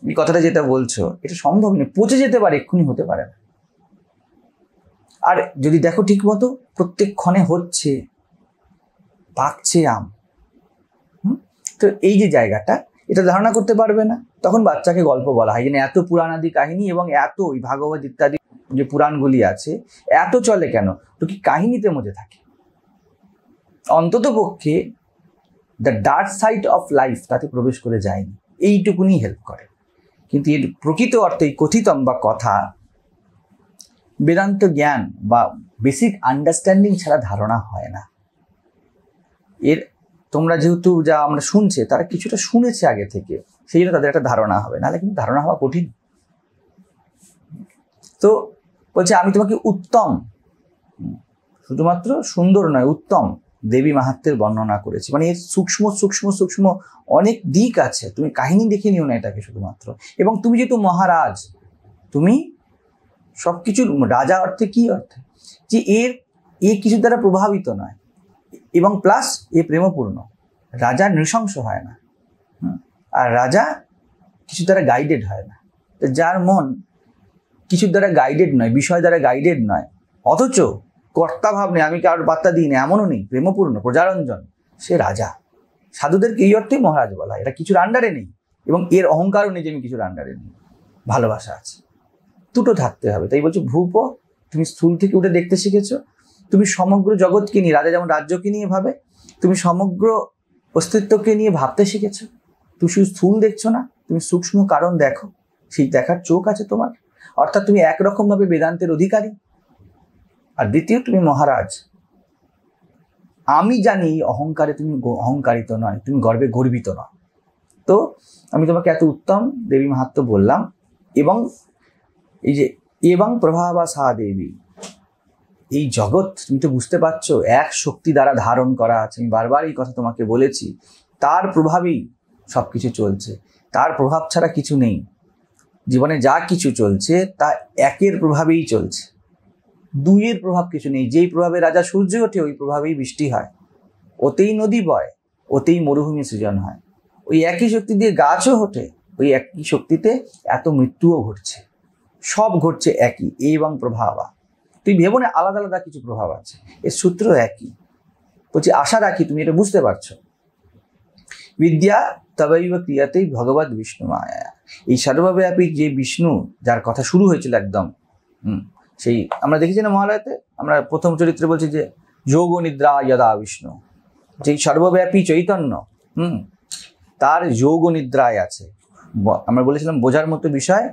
এই কথাটা যেটা বলছো এটা সম্ভব নয়, পচে যেতে পারে, এক্ষুনি হতে পারে না। আর যদি দেখো ঠিক মতো প্রত্যেক ক্ষণে হচ্ছে, পাকছে আম, তো এই যে জায়গাটা, এটা ধারণা করতে পারবে না, তখন বাচ্চাকে গল্প বলা হয়, যেন এত পুরাণাদি কাহিনী এবং এত ওই ভাগবত ইত্যাদি যে পুরাণগুলি আছে এত চলে কেন? তো কি কাহিনীতে মধ্যে থাকে, অন্তত পক্ষে the dark side of life তাতে প্রবেশ করে যায়নি, এইটুকুনি হেল্প করে। কিন্তু এর প্রকৃত অর্থে এই কথিতম বা কথা বেদান্ত জ্ঞান বা বেসিক আন্ডারস্ট্যান্ডিং ছাড়া ধারণা হয় না। এর তোমরা যেহেতু যা আমরা শুনছে তারা কিছুটা শুনেছে আগে থেকে, সেই জন্য তাদের একটা ধারণা হবে, নাহলে কিন্তু ধারণা হওয়া কঠিন। তো বলছে আমি তোমাকে উত্তম, শুধুমাত্র সুন্দর নয়, উত্তম দেবী মাহাত্ম্যের বর্ণনা করেছি। মানে এর সূক্ষ্ম সূক্ষ্ম সূক্ষ্ম অনেক দিক আছে, তুমি কাহিনী দেখে নিও না এটাকে শুধুমাত্র। এবং তুমি যেহেতু মহারাজ, তুমি সবকিছুর রাজা অর্থে কি অর্থে, যে এ কিছু দ্বারা প্রভাবিত নয়, এবং প্লাস এ প্রেমপূর্ণ। রাজা নৃশংস হয় না, আর রাজা কিছু দ্বারা গাইডেড হয় না। যার মন কিছুর দ্বারা গাইডেড নয়, বিষয় দ্বারা গাইডেড নয়, অথচ কর্তা ভাব নেই, আমি কারোর বার্তা দিই না, এমনও নেই, প্রেমপূর্ণ প্রজারঞ্জন, সে রাজা। সাধুদেরকে এই অর্থেই মহারাজ বলা হয়। এরা কিছুর আন্ডারে নেই, এবং এর অহংকারও নেই যে আমি কিছুর আন্ডারে নেই, ভালোবাসা আছে। দুটো থাকতে হবে। তাই বলছো ভূপ, তুমি স্থূল থেকে উঠে দেখতে শিখেছো, তুমি সমগ্র জগৎকে নিয়ে, রাজা যেমন রাজ্যকে নিয়ে ভাবে, তুমি সমগ্র অস্তিত্বকে নিয়ে ভাবতে শিখেছো। তুমি শুধু স্থূল দেখছো না, তুমি সূক্ষ্ম কারণ দেখো, সেই দেখার চোখ আছে তোমার। অর্থাৎ তুমি একরকম ভাবে বেদান্তের অধিকারী। আর দ্বিতীয়, তুমি মহারাজ। আমি জানি অহংকারে তুমি অহংকারিত নয়, তুমি গর্বে গর্বিত নয়। তো আমি তোমাকে এত উত্তম দেবী মাহাত্ম্য বললাম, এবং এই যে এবং প্রভাবা সা দেবী, এই জগৎ তুমি তো বুঝতে পারছো এক শক্তি দ্বারা ধারণ করা আছে। আমি বারবার এই কথা তোমাকে বলেছি, তার প্রভাবেই সবকিছু চলছে, তার প্রভাব ছাড়া কিছু নেই। জীবনে যা কিছু চলছে তা একের প্রভাবেই চলছে, দুইয়ের প্রভাব কিছু নেই। যেই প্রভাবে রাজা সূর্য ওঠে, ওই প্রভাবেই বৃষ্টি হয়, ওতেই নদী বয়, ওতেই মরুভূমি সৃজন হয়। ওই একই শক্তি দিয়ে গাছও ওঠে, ওই একই শক্তিতে এত মৃত্যুও ঘটছে, সব ঘটছে একই। এবং প্রভাবা, তুই ভেবো না আলাদা আলাদা কিছু প্রভাব আছে, এর সূত্র একই। বলছি আশা রাখি তুমি এটা বুঝতে পারছো। বিদ্যা তবৈব ক্রিয়াতেই ভগবত বিষ্ণু মায়া, এই সর্বব্যাপী যে বিষ্ণু, যার কথা শুরু হয়েছিল একদম, সেই আমরা দেখেছি না মহালয়াতে, আমরা প্রথম চরিত্রে বলছি যে যোগ নিদ্রা যদা বিষ্ণু, যেই সর্বব্যাপী চৈতন্য, তার যোগ নিদ্রায় আছে। আমরা বলেছিলাম বোঝার মতো বিষয়,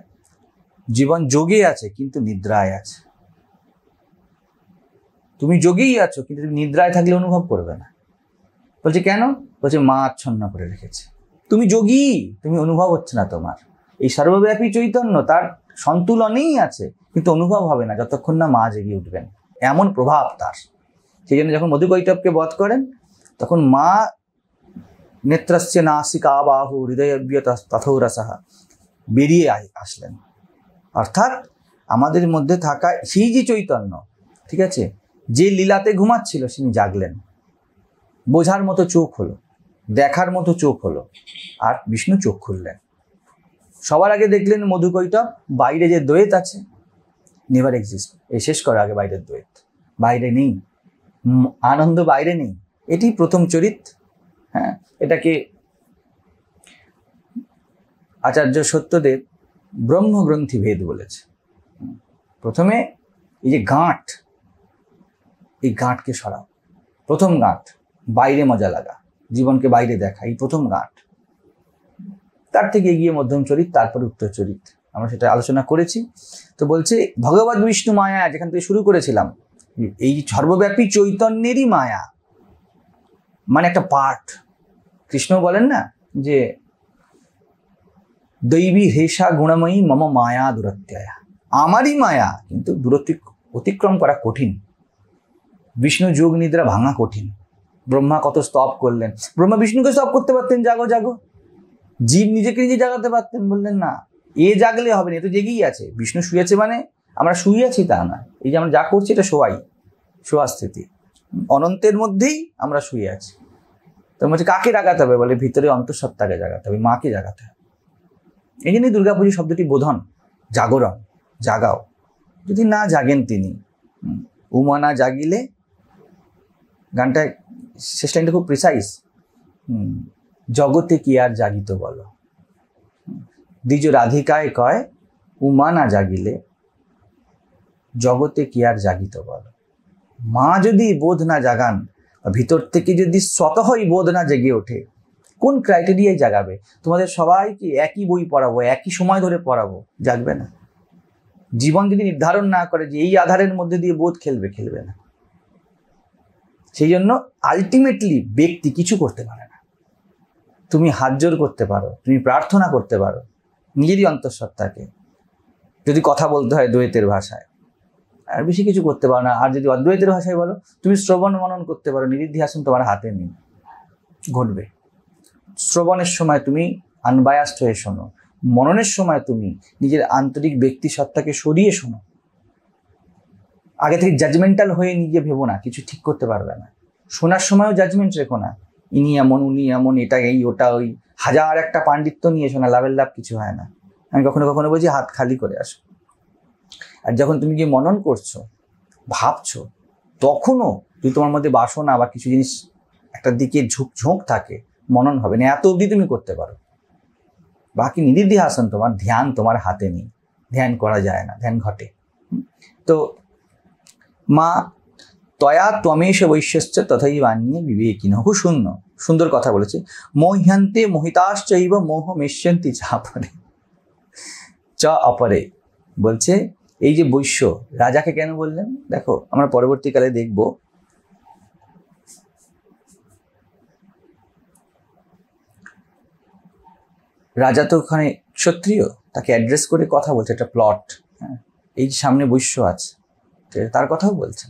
জীবন যোগে আছে কিন্তু নিদ্রায় আছে। তুমি যোগেই আছো, কিন্তু তুমি নিদ্রায় থাকলে অনুভব করবে না। বলছে কেন? বলছে মা আচ্ছন্ন করে রেখেছে। তুমি যোগী, তুমি অনুভব হচ্ছে না তোমার। এই সর্বব্যাপী চৈতন্য তার সন্তুলনেই আছে, কিন্তু অনুভব হবে না যতক্ষণ না মা জেগে উঠবেন, এমন প্রভাব তার। সেই জন্য যখন মধুকৈটবকে বধ করেন, তখন মা নেত্রস্য নাসিকা বাহু হৃদয়ব্য তথৌরসাহা বেরিয়ে আসলেন। অর্থাৎ আমাদের মধ্যে থাকা সেই যে চৈতন্য, ঠিক আছে, যে লীলাতে ঘুমাচ্ছিল তিনি জাগলেন, বোঝার মতো চোখ হলো, দেখার মতো চোখ হলো, আর বিষ্ণু চোখ খুললেন। সবার আগে দেখলেন মধুকৈটব, বাইরে যে দ্বৈত আছে নেভার এক্সিস্ট, এই শেষ করে আগে বাইরের দ্বৈত, বাইরে নেই আনন্দ, বাইরে নেই। এটি প্রথম চরিত। হ্যাঁ, এটাকে আচার্য সত্যদেব ব্রহ্মগ্রন্থি ভেদ বলেছে। প্রথমে এই যে গাঁট, এই গাঁটকে সরাও, প্রথম গাঁট বাইরে মজা লাগা, জীবনকে বাইরে দেখা, এই প্রথম গাঁট। তার থেকে এগিয়ে মধ্যম চরিত, তারপর উত্তর চরিত, আমরা সেটা আলোচনা করেছি। তো বলছে ভগবত বিষ্ণু মায়া, যেখান থেকে শুরু করেছিলাম, এই সর্বব্যাপী চৈতন্যেরই মায়া, মানে একটা পার্ট। কৃষ্ণ বলেন না যে দৈবী হেষা গুণময়ী মম মায়া দূরত্যায়া, আমারই মায়া, কিন্তু অতিক্রম করা কঠিন। বিষ্ণু যোগ নিদ্রা ভাঙা কঠিন। ব্রহ্মা কত স্তব করলেন, ব্রহ্মা বিষ্ণুকে স্তব করতে পারতেন, জাগো জাগো। জীব নিজেকে নিজে জাগাতে পারতেন, বললেন না এ জাগলে হবে না, এ তো জেগেই আছে। বিষ্ণু শুয়েছে মানে আমরা শুয়ে আছি তা না, এই যে আমরা যা করছি এটা শোয়া স্থিতি, অনন্তের মধ্যেই আমরা শুয়ে আছি। তো বলছে কাকে জাগাতে হবে? বলে ভিতরে অন্তঃসত্ত্বাকে জাগাতে হবে, মাকে জাগাতে হবে। এই জন্যই দুর্গাপুজো শব্দটি বোধন, জাগরণ, জাগাও। যদি না জাগেন তিনি, উমা না জাগিলে, গানটা শেষ লাইনটা খুব প্রিসাইজ, জগতে কি আর জাগিত বলো, দ্বিজ রাধিকায় কয় উমা না জাগিলে জগতে কি আর জাগিত বল। মা যদি বোধ না জাগান, ভিতর থেকে যদি স্বতঃই বোধ না জেগে ওঠে, কোন ক্রাইটেরিয়ায় জাগাবে? তোমাদের সবাইকে একই বই পড়াবো, একই সময় ধরে পড়াবো, জাগবে না। জীবন যদি নির্ধারণ না করে যে এই আধারের মধ্যে দিয়ে বোধ খেলবে, খেলবে না। সেই জন্য আলটিমেটলি ব্যক্তি কিছু করতে পারে না। তুমি হাত জোর করতে পারো, তুমি প্রার্থনা করতে পারো নিজেরই অন্তঃসত্ত্বাকে, যদি কথা বলতে হয় দ্বৈতের ভাষায়, আর বেশি কিছু করতে পারো না। আর যদি অদ্বৈতের ভাষায় বলো, তুমি শ্রবণ মনন করতে পারো, নিরিধ্যাসন তোমার হাতে নেই, ঘটবে। শ্রবণের সময় তুমি আনবায়াসড হয়ে শোনো, মননের সময় তুমি নিজের আন্তরিক ব্যক্তি সত্তাকে সরিয়ে শোনো। আগে থেকে জাজমেন্টাল হয়ে নিজে ভেবো না, কিছু ঠিক করতে পারবে না। শোনার সময়ও জাজমেন্ট রেখো না, ইনি এমন উনি এমন, এটা এই ওটা ওই, হাজার একটা পাণ্ডিত্য নিয়ে শোনা, লাভের লাভ কিছু হয় না। আমি কখনো কখনো বলছি হাত খালি করে আসো। আর যখন তুমি গিয়ে মনন করছো, ভাবছো, তখনও যদি তোমার মধ্যে বাসনা বা কিছু জিনিস একটা দিকে ঝোঁক থাকে, মনন হবে না। এত অবধি তুমি করতে পারো, বাকি নিরিধ্যাসন তোমার, ধ্যান তোমার হাতে নেই, ধ্যান করা যায় না, ধ্যান ঘটে। তো মা তয়া ত্বমেশ বৈশ্যশ্চ তথাই বান্যে বিবেকিনঃ, খুব সুন্দর কথা বলেছে। মোহ্যন্তে মোহিতাশ্চৈব মোহ মেষ্যন্তি চ অপরে, চ অপরে বলছে। এই যে বৈশ্য, রাজাকে কেন বললেন দেখো, আমরা পরবর্তীকালে দেখব। রাজা তো ওখানে ক্ষত্রিয়, তাকে অ্যাড্রেস করে কথা বলছে, একটা প্লট। হ্যাঁ, এই যে সামনে বৈশ্য আছে, তার কথাও বলছে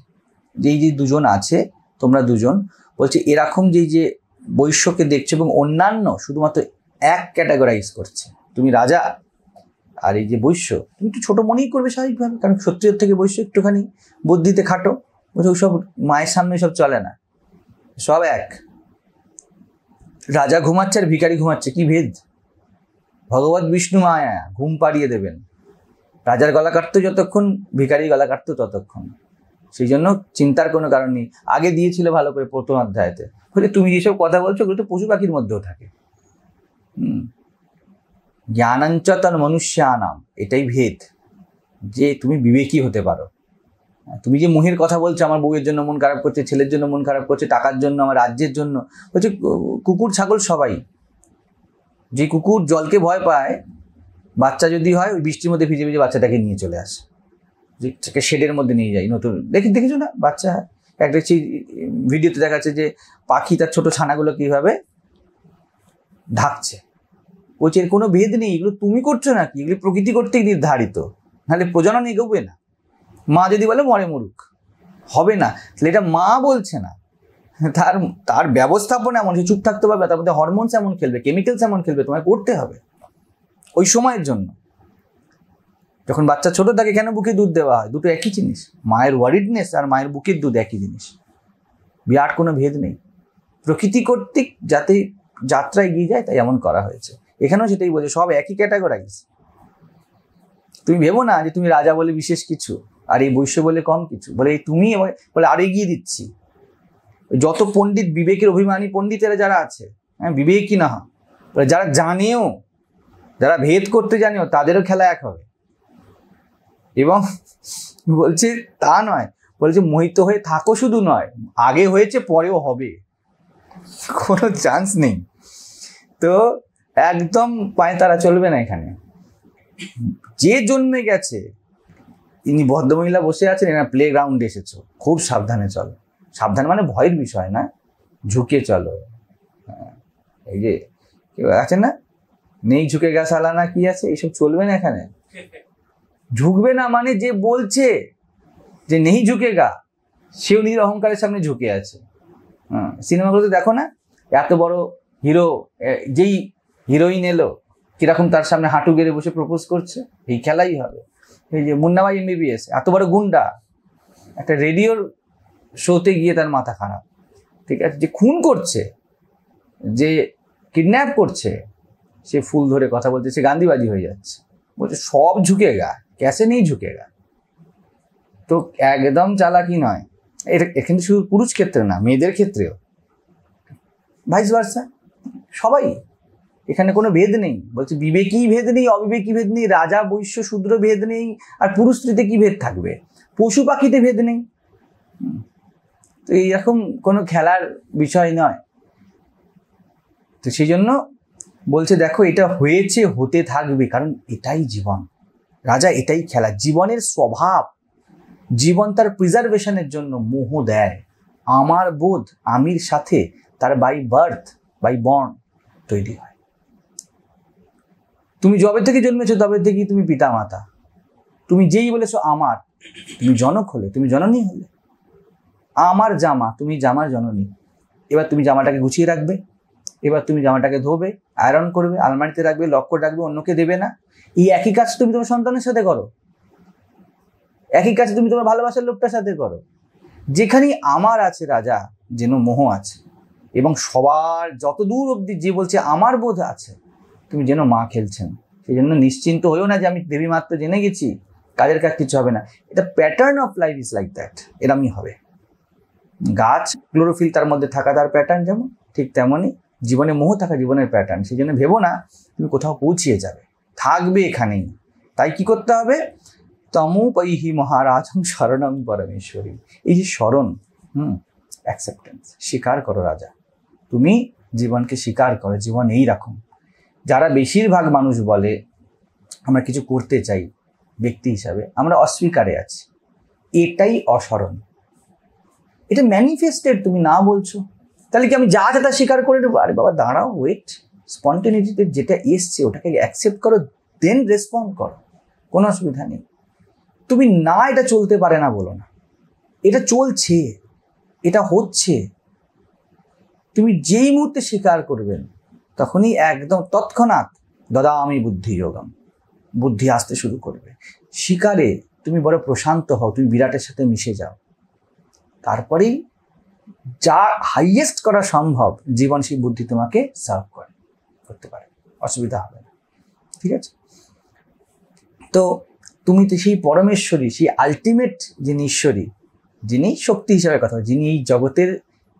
যে এই যে দুজন আছে, তোমরা দুজন, বলছে এরকম যে বৈশ্যকে দেখছো এবং অন্যান্য শুধুমাত্র এক ক্যাটাগরাইজ করছে। তুমি রাজা আর এই যে বৈশ্য, তুমি একটু ছোট মনেই করবে স্বাভাবিকভাবে, কারণ ক্ষত্রিয় থেকে বৈশ্য একটুখানি বুদ্ধিতে খাটো। বলছে ওইসব মায়ের সামনে সব চলে না, সব এক। রাজা ঘুমাচ্ছে আর ভিখারি ঘুমাচ্ছে, কি ভেদ? ভগবত বিষ্ণু মায়া ঘুম পাড়িয়ে দেবেন। রাজার গলা কাটতো যতক্ষণ, ভিখারি গলা কাটতো ততক্ষণ। সেই জন্য চিন্তার কোনো কারণ নেই। আগে দিয়েছিল ভালো করে প্রথম অধ্যায়তে, বলে তুমি যেসব কথা বলছো ওগুলো তো পশু পাখির মধ্যেও থাকে। জ্ঞানাঞ্চতন মনুষ্যানাম, এটাই ভেদ, যে তুমি বিবেকী হতে পারো। তুমি যে মোহের কথা বলছো, আমার বউয়ের জন্য মন খারাপ করছে, ছেলের জন্য মন খারাপ করছে, টাকার জন্য, আমার রাজ্যের জন্য, বলছে কুকুর ছাগল সবাই। যে কুকুর জলকে ভয় পায়, বাচ্চা যদি হয় ওই বৃষ্টির মধ্যে ভিজে ভিজে বাচ্চাটাকে নিয়ে চলে আসে, যে শেডের মধ্যে নিয়ে যায়। নতুন দেখেছো না বাচ্চা, একটা ভিডিওতে দেখাচ্ছে যে পাখি তার ছোট ছানাগুলো কিভাবে ঢাকছে। বলছে এর কোনো ভেদ নেই, এগুলো তুমি করছো নাকি, এগুলো প্রকৃতি কর্তৃক নির্ধারিত, নাহলে প্রজনন এগোবে না। মা যদি বলে মরে মরুক, হবে না। তাহলে এটা মা বলছে না, তার ব্যবস্থাপনা এমন, সে চুপ থাকতে পারবে, তার মধ্যে হরমোনস এমন খেলবে, কেমিক্যালস এমন খেলবে, তোমায় করতে হবে ওই সময়ের জন্য। যখন বাচ্চা ছোট থাকে কেন বুকে দুধ দেওয়া হয়? দুটো একই জিনিস। মায়ের ওয়ারিডনেস আর মায়ের বুকের দুধ একই জিনিস, বিরাট কোনো ভেদ নেই। প্রকৃতি কর্তৃক যাতে যাত্রা এগিয়ে যায় তাই এমন করা হয়েছে। এখানেও সেটাই বলছে, সব একই ক্যাটাগরাইজ। তুমি ভেবো না যে তুমি রাজা বলে বিশেষ কিছু আর এই বৈশ্য বলে কম কিছু, বলে তুমি বলে আর এগিয়ে দিচ্ছি। যত পণ্ডিত, বিবেকের অভিমানী পণ্ডিতেরা যারা আছে, হ্যাঁ, বিবেকই না হয়, যারা জানেও, যারা ভেদ করতে জানেও, তাদেরও খেলা এক হবে। এবং বলছে তা নয়, বলছে মোহিত হয়ে থাকো শুধু নয়, আগে হয়েছে পরেও হবে, কোনো চান্স নেই। তো একদম পায়ে তারা চলবে না এখানে। যে জন্মে গেছে, ইনি ভদ্রমহিলা বসে আছেন, এরা প্লে গ্রাউন্ডে এসেছো, খুব সাবধানে চলো। সাবধান মানে ভয়ের বিষয় না, ঝুঁকে চলো। এই যে কেউ আছে না, নেই ঝুঁকে গা সালানা, কি আছে, এইসব চলবে না এখানে। ঝুঁকবে না মানে যে বলছে যে নেই ঝুঁকেগা, সেও নিজের অহংকারের সামনে ঝুঁকে আছে। সিনেমাগুলোতে দেখো না, এত বড় হিরো, যেই হিরোইন এলো কিরকম তার সামনে হাঁটু গেড়ে বসে প্রপোজ করছে। এই খেলাই হবে। এই যে মুন্নাভাই MBBS, এত বড় গুন্ডা, একটা রেডিওর শোতে গিয়ে তার মাথা খারাপ, ঠিক আছে, যে খুন করছে, যে কিডন্যাপ করছে, সে ফুল ধরে কথা বলছে, সে গান্ধীবাজি হয়ে যাচ্ছে, বলছে সব ঝুঁকেগা, ক্যাসে নেই ঝুঁকেগা। তো একদম চালাকি নয় এটা, এখানে শুধু পুরুষ ক্ষেত্রে না, মেয়েদের ক্ষেত্রেও ভাইস ভার্সা, সবাই। এখানে কোনো ভেদ নেই। বলছে বিবেকী ভেদ নেই, অবিবেকী ভেদ নেই, রাজা বৈশ্য শূদ্র ভেদ নেই, আর পুরুষ স্ত্রীতে কি ভেদ থাকবে? পশু পাখিতে ভেদ নেই। তো এইরকম কোনো খেলার বিষয় নয়। তো সেই জন্য বলছে দেখো এটা হয়েছে, হতে থাকবে, কারণ এটাই জীবন রাজা, এটাই খেলা। জীবনের স্বভাব, জীবন তার প্রিজার্ভেশনের জন্য মোহ দেয়। আমার বোধ, আমির সাথে তার বাই বার্থ, বাই বর্ন তৈরি হয়। তুমি যবে থেকে জন্মেছো তবে থেকেই তুমি পিতা মাতা। তুমি যেই বলেছো আমার, তুমি জনক হলে, তুমি জননী হলে। আমার জামা, তুমি জামার জননী। এবার তুমি জামাটাকে গুছিয়ে রাখবে, এবার তুমি জামাটাকে ধোবে, আয়রন করবে, আলমারিতে রাখবে, লক করে রাখবে, অন্যকে দেবে না। এই একই কাজ তুমি তোমার সন্তানের সাথে করো, একই কাজ তুমি তোমার ভালোবাসার লোকটার সাথে করো। যেখানেই আমার আছে রাজা, যেন মোহ আছে। এবং সবার যতদূর অবধি যে বলছে আমার বোধ আছে, তুমি যেন মা খেলছেন। সেই জন্য নিশ্চিন্ত হয়েও না যে আমি দেবী মাত্র জেনে গেছি, কাজের কাজ কিছু হবে না। এটা pattern of life is like that, এরমই হবে। গাছ ক্লোরোফিল তার মধ্যে থাকা তার প্যাটার্ন যেমন, ঠিক তেমনই জীবনে মোহ থাকা জীবনের প্যাটার্ন। সেই জন্য ভেবো না তুমি কোথাও পৌঁছিয়ে যাবে, থাকবে এখানেই। তাই কি করতে হবে? তমোপৈহি মহারাজং শরণং পরমেশ্বরী। এই যে শরণ, অ্যাকসেপ্টেন্স, স্বীকার করো রাজা, তুমি জীবনকে স্বীকার করো। জীবন এইরকম। যারা বেশিরভাগ মানুষ বলে আমরা কিছু করতে চাই ব্যক্তি হিসাবে, আমরা অস্বীকারে আছি, এটাই অশরণ। এটা ম্যানিফেস্টেড, তুমি না বলছো। তাহলে কি আমি যা যা স্বীকার করে নেবো? আরে বাবা দাঁড়াও, ওয়েট। স্পন্টেনিটিতে যেটা এসছে ওটাকে অ্যাকসেপ্ট করো, দেন রেসপন্ড করো, কোনো অসুবিধা নেই। তুমি না এটা চলতে পারে না বলো না, এটা চলছে, এটা হচ্ছে। তুমি যেই মুহূর্তে স্বীকার করবেন তখনই একদম তৎক্ষণাৎ দদামি বুদ্ধি যোগম, বুদ্ধি আসতে শুরু করবে। স্বীকারে তুমি বড় প্রশান্ত হও, তুমি বিরাটের সাথে মিশে যাও। তারপরেই যা হাইয়েস্ট করা সম্ভব জীবন সেই বুদ্ধি তোমাকে সার্ভ করতে পারে, অসুবিধা হবে না। ঠিক আছে? তো তুমি তো সেই পরমেশ্বরী, সেই আলটিমেট যিনি ঈশ্বরী, যিনি শক্তি হিসাবে কথা, যিনি এই জগতের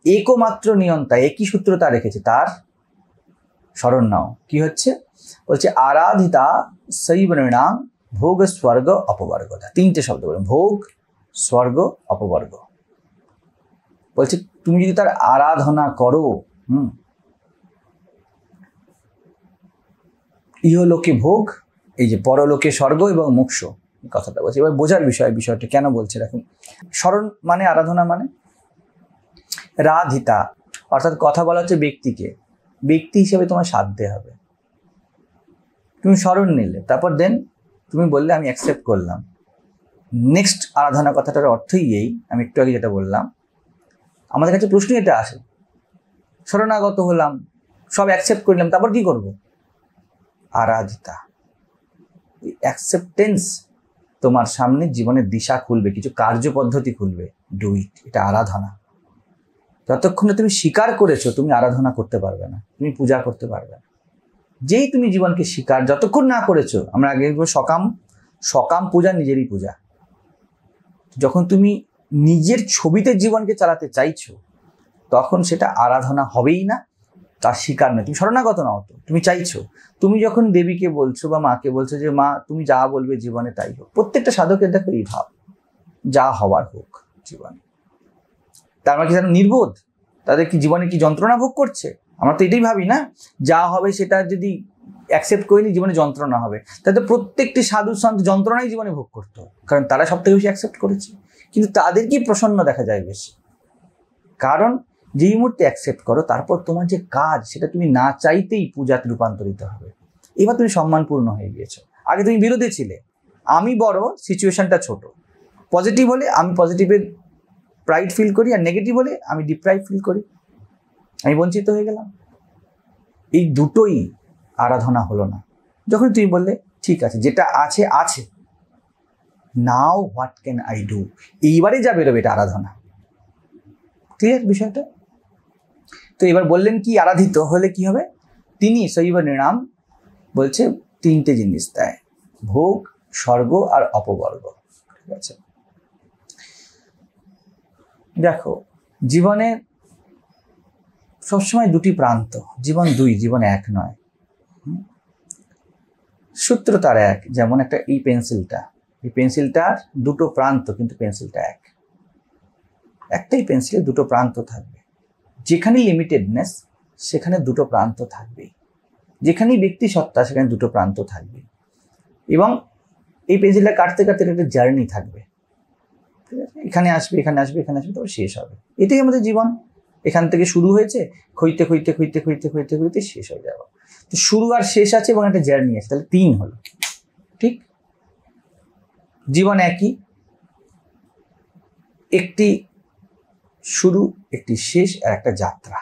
একমাত্র নিয়ন্তা, একই সূত্রতা রেখেছে, তার স্মরণ নাও। কি হচ্ছে? বলছে আরাধিতা শৈবর্ণাং ভোগ স্বর্গ অপবর্গতা। তিনটে শব্দ বলেন, ভোগ, স্বর্গ, অপবর্গ। বলছে তুমি যদি তার আরাধনা করো, ইহলোকে ভোগ, এই যে পরলোকে স্বর্গ এবং মোক্ষ, কথাটা বলছে। এবার বোঝার বিষয়টা কেন বলছে দেখুন। স্মরণ মানে আরাধনা, মানে রাধিতা, অর্থাৎ কথা বলা হচ্ছে ব্যক্তিকে, ব্যক্তি হিসেবে তোমার সাধ্যে হবে। তুমি স্মরণ নিলে, তারপর দেন তুমি বললে আমি অ্যাকসেপ্ট করলাম। নেক্সট আরাধনা কথাটার অর্থই এই, আমি একটু আগে যেটা বললাম, আমাদের কাছে প্রশ্ন এটা আসে, শরণাগত হলাম, সব অ্যাকসেপ্ট করলাম, তারপর কি করব? আরাধিতা। অ্যাকসেপ্টেন্স তোমার সামনে জীবনের দিশা খুলবে, কিছু কার্যপদ্ধতি খুলবে। ডু ইট, এটা আরাধনা। যতক্ষণে তুমি স্বীকার করেছো, তুমি আরাধনা করতে পারবে না, তুমি পূজা করতে পারবে না। যেই তুমি জীবনকে স্বীকার যতক্ষণ না করেছো, আমরা আগে সকাম পূজা নিজেরই পূজা। যখন তুমি নিজের ছবিতে জীবনকে চালাতে চাইছো, তখন সেটা আরাধনা হবেই না, তার স্বীকার নয়। তুমি শরণাগত নাও তো, তুমি চাইছো। তুমি যখন দেবীকে বলছো বা মাকে বলছো যে মা তুমি যা বলবে জীবনে তাই হোক, প্রত্যেকটা সাধকের দেখো এই ভাব, যা হওয়ার হোক জীবনে। তার মানে কি তারা নির্বোধ? তাদের কি জীবনে কি যন্ত্রণা ভোগ করছে? আমরা তো এটাই ভাবি না, যা হবে সেটা যদি অ্যাকসেপ্ট করিনি জীবনে যন্ত্রণা হবে। তাতে প্রত্যেকটি সাধু সন্ত যন্ত্রণাই জীবনে ভোগ করতো, কারণ তারা সব থেকে বেশি অ্যাকসেপ্ট করেছে। কিন্তু তাদেরকেই প্রসন্ন দেখা যায় বেশি, কারণ যেই মুহূর্তে অ্যাকসেপ্ট করো, তারপর তোমার যে কাজ সেটা তুমি না চাইতেই পূজাতে রূপান্তরিত হবে। এবার তুমি সম্মানপূর্ণ হয়ে গিয়েছো। আগে তুমি বিরোধী ছিলে, আমি বড়, সিচুয়েশনটা ছোট। পজিটিভ হলে আমি পজিটিভের প্রাইড ফিল করি, আর নেগেটিভ হলে আমি ডিপ্রাইভ ফিল করি, আমি বঞ্চিত হয়ে গেলাম। এই দুটোই আরাধনা হলো না। যখন তুমি বললে ঠিক আছে, যেটা আছে আছে, now what can I do, এইবারে যা বেরোবে এটা আরাধনা। ক্লিয়ার বিষয়টা? তো এবার বললেন কি আরাধিত হলে কি হবে? তিনি শৈব নির্ণাম, বলছে তিনটে জিনিস দেয়, ভোগ, স্বর্গ আর অপবর্গ। ঠিক আছে? দেখো জীবনে সবসময় দুটি প্রান্ত, জীবন দুই, জীবন এক নয়। সূত্র তার এক, যেমন একটা এই পেন্সিলটা, এই পেন্সিলটার দুটো প্রান্ত, কিন্তু পেন্সিলটা একটাই পেন্সিলের দুটো প্রান্ত থাকবে। যেখানে লিমিটেডনেস সেখানে দুটো প্রান্ত থাকবেই, যেখানেই ব্যক্তি সত্তা সেখানে দুটো প্রান্ত থাকবে। এবং এই পেন্সিলটা কাটতে কাটতে একটা জার্নি থাকবে, ঠিক আছে? এখানে আসবে, এখানে আসবে, এখানে আসবে, তবে শেষ হবে। এটাই আমাদের জীবন। এখান থেকে শুরু হয়েছে, খুঁজতে খুঁজতে খুঁজতে খুঁজতে খুঁজতে খুঁজতে শেষ হয়ে যাবে। তো শুরু আর শেষ আছে এবং একটা জার্নি আছে, তাহলে 3 হলো। ঠিক, জীবন একই, একটি শুরু, একটি শেষ, আর একটা যাত্রা।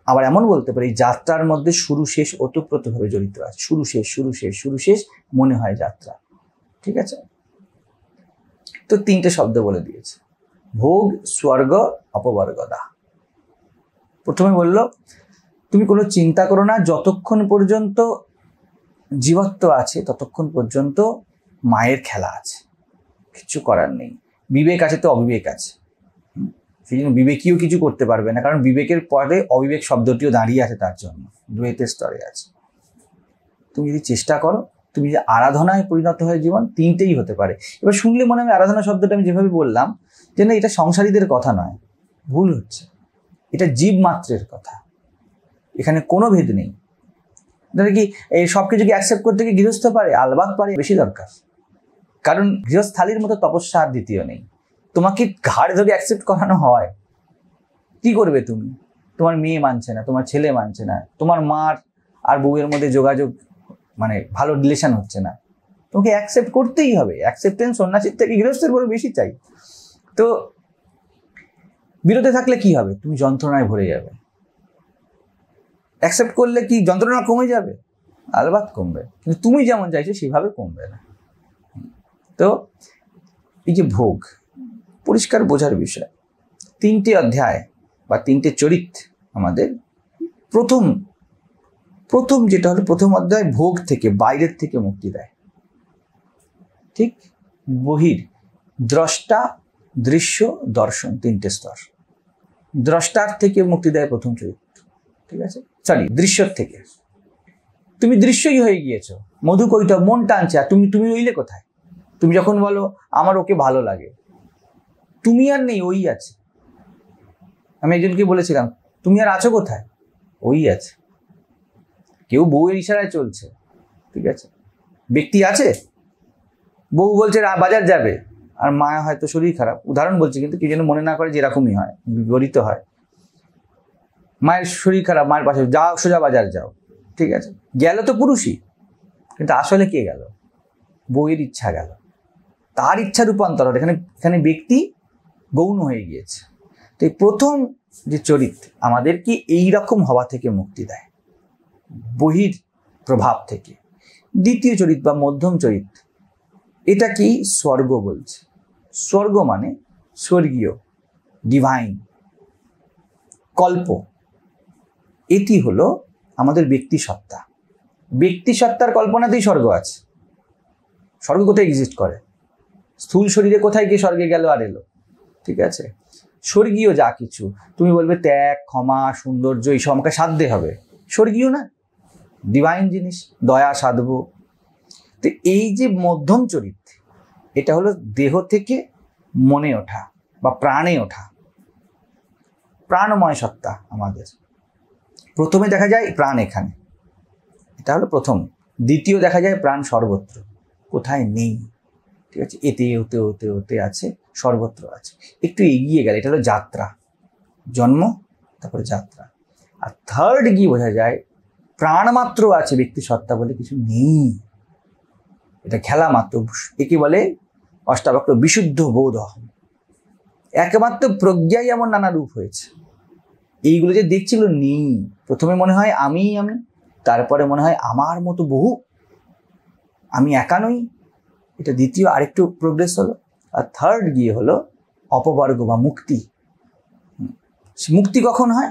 আবার এমন বলতে পারি, যাত্রার মধ্যে শুরু শেষ ওতপ্রোতভাবে জড়িত আছে। শুরু শেষ, শুরু শেষ, শুরু শেষ মনে হয় যাত্রা। ঠিক আছে? তো 3টে শব্দ বলে দিয়েছে, ভোগ, স্বর্গ, অপবর্গদা। প্রথমে বললো তুমি কোনো চিন্তা করো না, যতক্ষণ পর্যন্ত জীবত্ব আছে ততক্ষণ পর্যন্ত মায়ের খেলা আছে, কিছু করার নেই। বিবেক আছে তো অবিবেক আছে, সেই জন্য বিবেকীয় কিছু করতে পারবে না, কারণ বিবেকের পরে অবিবেক শব্দটিও দাঁড়িয়ে আছে, তার জন্য দ্বৈতের স্তরে আছে। তুমি যদি চেষ্টা করো, তুমি যে আরাধনায় পরিণত হয় জীবন, 3টেই হতে পারে। এবার শুনলে মনে হয় আরাধনা শব্দটা আমি যেভাবে বললাম যে না, এটা সংসারীদের কথা নয়, ভুল হচ্ছে। এটা জীব মাত্রের কথা, এখানে কোনো ভেদ নেই। ধরে কি এই সব কিছুকে অ্যাকসেপ্ট করতে কি গৃহস্থ পারে? আলবাত পারে, বেশি দরকার। কারণ গৃহস্থালির মতো তপস্যা আর দ্বিতীয় নেই। তোমাকে ঘাড় ধরে অ্যাকসেপ্ট করানো হয়, কি করবে তুমি? তোমার মেয়ে মানছে না, তোমার ছেলে মানছে না, তোমার মার আর বউয়ের মধ্যে যোগাযোগ মানে ভালো রিলেশন হচ্ছে না, তোমাকে অ্যাকসেপ্ট করতেই হবে। অ্যাকসেপ্টেন্স সন্ন্যাসীর থেকে গৃহস্থের বড় বেশি চাই। তো বিরোধে থাকলে কি হবে? তুমি যন্ত্রণায় ভরে যাবে। অ্যাকসেপ্ট করলে কি যন্ত্রণা কমে যাবে? আলবাত কমবে, কিন্তু তুমি যেমন চাইছো সেভাবে কমবে না। তো এই যে ভোগ, পরিষ্কার বোঝার বিষয়। 3টে অধ্যায় বা 3টে চরিত্র আমাদের। প্রথম যেটা হলো, প্রথম অধ্যায় ভোগ থেকে, বাইরের থেকে মুক্তি দেয়। ঠিক, বহির, দ্রষ্টা, দৃশ্য, দর্শন, 3টে স্তর। দ্রষ্টার থেকে মুক্তি দেয় প্রথম চরিত্র, ঠিক আছে? সরি, দৃশ্যর থেকে। তুমি দৃশ্যই হয়ে গিয়েছো, মধু কৈটব, মন টানছে, আর তুমি রইলে কোথায়? তুমি যখন বলো আমার ওকে ভালো লাগে, তুমি আর নেই, ওই আছে। আমি একজনকে বলেছিলাম, তুমি আর আছো কোথায়? ওই আছে। কেউ বউয়ের ইশারায় চলছে, ঠিক আছে? ব্যক্তি আছে, বউ বলছে বাজার যাবে, আর মা হয়তো শরীর খারাপ, উদাহরণ বলছি, কিন্তু কি যেন মনে না করে, যেরকমই হয়, বিপরীত হয়। মায়ের শরীর খারাপ, মায়ের পাশে যাও, সোজা বাজার যাও, ঠিক আছে? গেল তো পুরুষই, কিন্তু আসলে কে গেল? বউয়ের ইচ্ছা গেল, তার ইচ্ছা রূপান্তর। এখানে ব্যক্তি গৌণ হয়ে গিয়েছে। তো এই প্রথম যে চরিত্র আমাদেরকে এইরকম হওয়া থেকে মুক্তি দেয়, বহির প্রভাব থেকে। দ্বিতীয় চরিত্র বা মধ্যম চরিত্র, এটা কি? স্বর্গ বলছে। স্বর্গ মানে স্বর্গীয়, ডিভাইন, কল্প। এটি হলো আমাদের ব্যক্তি সত্তা। ব্যক্তি সত্তার কল্পনাতেই স্বর্গ আছে। স্বর্গ কোথায় এক্সিস্ট করে? স্থূল শরীরে কোথায় গিয়ে স্বর্গে গেল আর এলো, ঠিক আছে? স্বর্গীয় যা কিছু, তুমি বলবে ত্যাগ, ক্ষমা, সৌন্দর্য, এইসব আমাকে সাধতে হবে, স্বর্গীয় না, ডিভাইন জিনিস, দয়া সাধব। তো এই যে মধ্যম চরিত্র, এটা হলো দেহ থেকে মনে ওঠা বা প্রাণে ওঠা, প্রাণময় সত্তা আমাদের। প্রথমে দেখা যায় প্রাণ এখানে, এটা হলো প্রথম। দ্বিতীয় দেখা যায় প্রাণ সর্বত্র, কোথায় নেই, ঠিক আছে? এতে ওতে ওতে ওতে আছে, সর্বত্র আছে। একটু এগিয়ে গেলে এটা হলো যাত্রা, জন্ম তারপরে যাত্রা। আর থার্ড গিয়ে বোঝা যায় প্রাণ মাত্র আছে, ব্যক্তি সত্তা বলে কিছু নেই, এটা খেলা মাত্র। একে বলে অষ্টাবক্র বিশুদ্ধ বোধ অহম। একমাত্র প্রজ্ঞাই এমন নানা রূপ হয়েছে। এইগুলো যে দেখছি এগুলো নেই। প্রথমে মনে হয় আমি, তারপরে মনে হয় আমার মতো বহু, আমি একা নই। এটা দ্বিতীয় আরেকটু প্রোগ্রেস হলো। আর থার্ড গিয়ে হলো অপবর্গ বা মুক্তি। মুক্তি কখন হয়?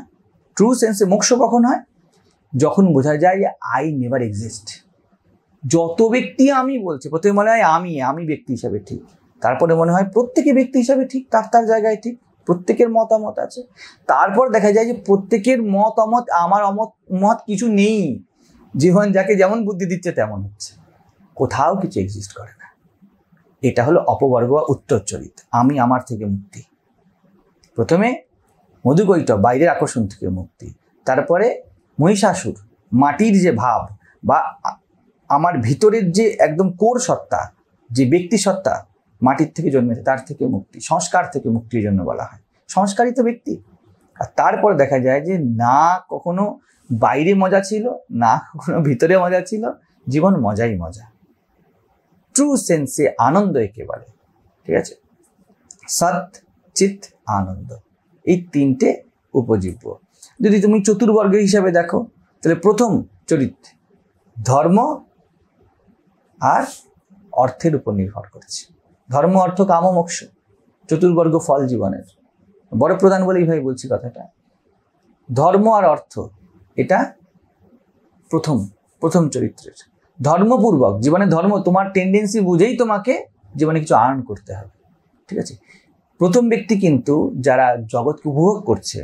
ট্রু সেন্সে মোক্ষ কখন হয়? যখন বোঝা যায় যে আই নেভার এক্সিস্ট। যত ব্যক্তি আমি বলছে, প্রথমে মনে হয় আমি ব্যক্তি হিসাবে ঠিক, তারপরে মনে হয় প্রত্যেকে ব্যক্তি হিসাবে ঠিক, তার জায়গায় ঠিক, প্রত্যেকের মতামত আছে। তারপর দেখা যায় যে প্রত্যেকের মতামত, আমার মত কিছু নেই। জীবন যাকে যেমন বুদ্ধি দিচ্ছে তেমন হচ্ছে, কোথাও কিছু এক্সিস্ট করে না। এটা হলো অপবর্গ বা উত্তর চরিত। আমি আমার থেকে মুক্তি। প্রথমে মধুকৈটব বাইরের আকর্ষণ থেকে মুক্তি, তারপরে মহিষাসুর মাটির যে ভাব বা আমার ভিতরের যে একদম কোর সত্তা, যে ব্যক্তি সত্তা মাটির থেকে জন্মেছে তার থেকে মুক্তি, সংস্কার থেকে মুক্তির জন্য বলা হয়। সংস্কারই তো ব্যক্তি। আর তারপর দেখা যায় যে না কখনো বাইরে মজা ছিল, না কখনো ভিতরে মজা ছিল, জীবন মজাই মজা, ট্রু সেন্সে আনন্দ একে বলে। ঠিক আছে, সৎ চিৎ আনন্দ, এই তিনটে উপজীব্য। যদি তুমি চতুর্বর্গের হিসাবে দেখো তাহলে প্রথম চরিত্র ধর্ম আর অর্থের উপর নির্ভর করেছে। ধর্ম অর্থ কাম মোক্ষ, চতুর্বর্গ ফল জীবনের। বড় প্রধান বলেই ভাই বলছি কথাটা। ধর্ম আর অর্থ এটা প্রথম চরিত্রের। ধর্মপূর্বক জীবনে ধর্ম, তোমার টেন্ডেন্সি বুঝেই তোমাকে জীবনে কিছু আর্ন করতে হবে। ঠিক আছে, প্রথম ব্যক্তি কিন্তু যারা জগৎকে উপভোগ করছে,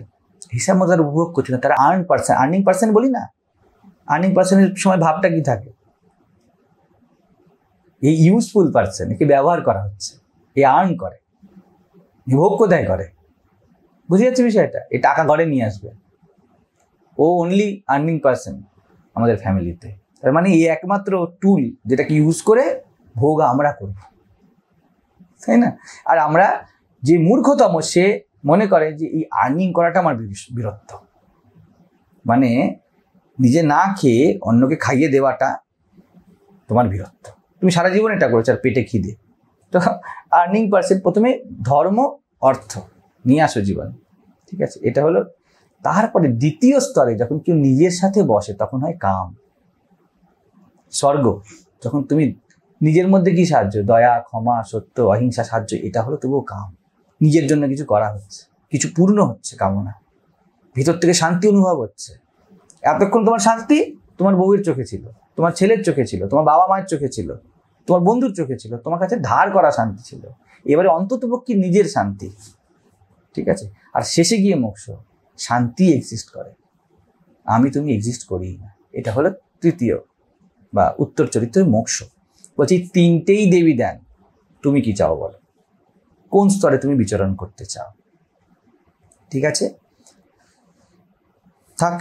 হিসাব মজার উপভোগ করছে না, তারা আর্নিং পার্সন বলি না। আর্নিং পার্সনের সময় ভাবটা কি থাকে? এই ইউজফুল পার্সন, একে ব্যবহার করা হচ্ছে, এ আর্ন করে, ভোগ কোথায় করে? বুঝে যাচ্ছে বিষয়টা? এই টাকা ঘরে নিয়ে আসবে, ও অনলি আর্নিং পার্সন আমাদের ফ্যামিলিতে। তার মানে এই একমাত্র টুল যেটাকে ইউজ করে ভোগ আমরা করব, তাই না? আর আমরা যে মূর্খতম, সে মনে করে যে এই আর্নিং করাটা আমার বীরত্ব, মানে নিজে না খেয়ে অন্যকে খাইয়ে দেওয়াটা তোমার বীরত্ব। তুমি সারা জীবন এটা করেছো আর পেটে খিদে। তো আর্নিং পার্সন প্রথমে ধর্ম অর্থ নিয়ে আসো জীবন। ঠিক আছে, এটা হলো। তারপরে দ্বিতীয় স্তরে যখন কেউ নিজের সাথে বসে তখন হয় কাম, স্বর্গ। যখন তুমি নিজের মধ্যে কি সাহায্য, দয়া, ক্ষমা, সত্য, অহিংসা, সাহায্য, এটা হলো তবুও কাম। নিজের জন্য কিছু করা হচ্ছে, কিছু পূর্ণ হচ্ছে কামনা, ভিতর থেকে শান্তি অনুভব হচ্ছে। এতক্ষণ তোমার শান্তি তোমার বউয়ের চোখে ছিল, তোমার ছেলের চোখে ছিল, তোমার বাবা মায়ের চোখে ছিল, তোমার বন্ধুর চোখে ছিল, তোমার কাছে ধার করা শান্তি ছিল। এবারে অন্ততপক্ষে নিজের শান্তি। ঠিক আছে, আর শেষে গিয়ে মোক্ষ, শান্তি এক্সিস্ট করে, আমি তুমি এক্সিস্ট করি না। এটা হলো তৃতীয় বা উত্তর চরিত্রের মোক্ষ। বলছি তিনটেই দেবী দেন, তুমি কি চাও বলো? কোন স্তরে তুমি বিচরণ করতে চাও? ঠিক আছে, থাক।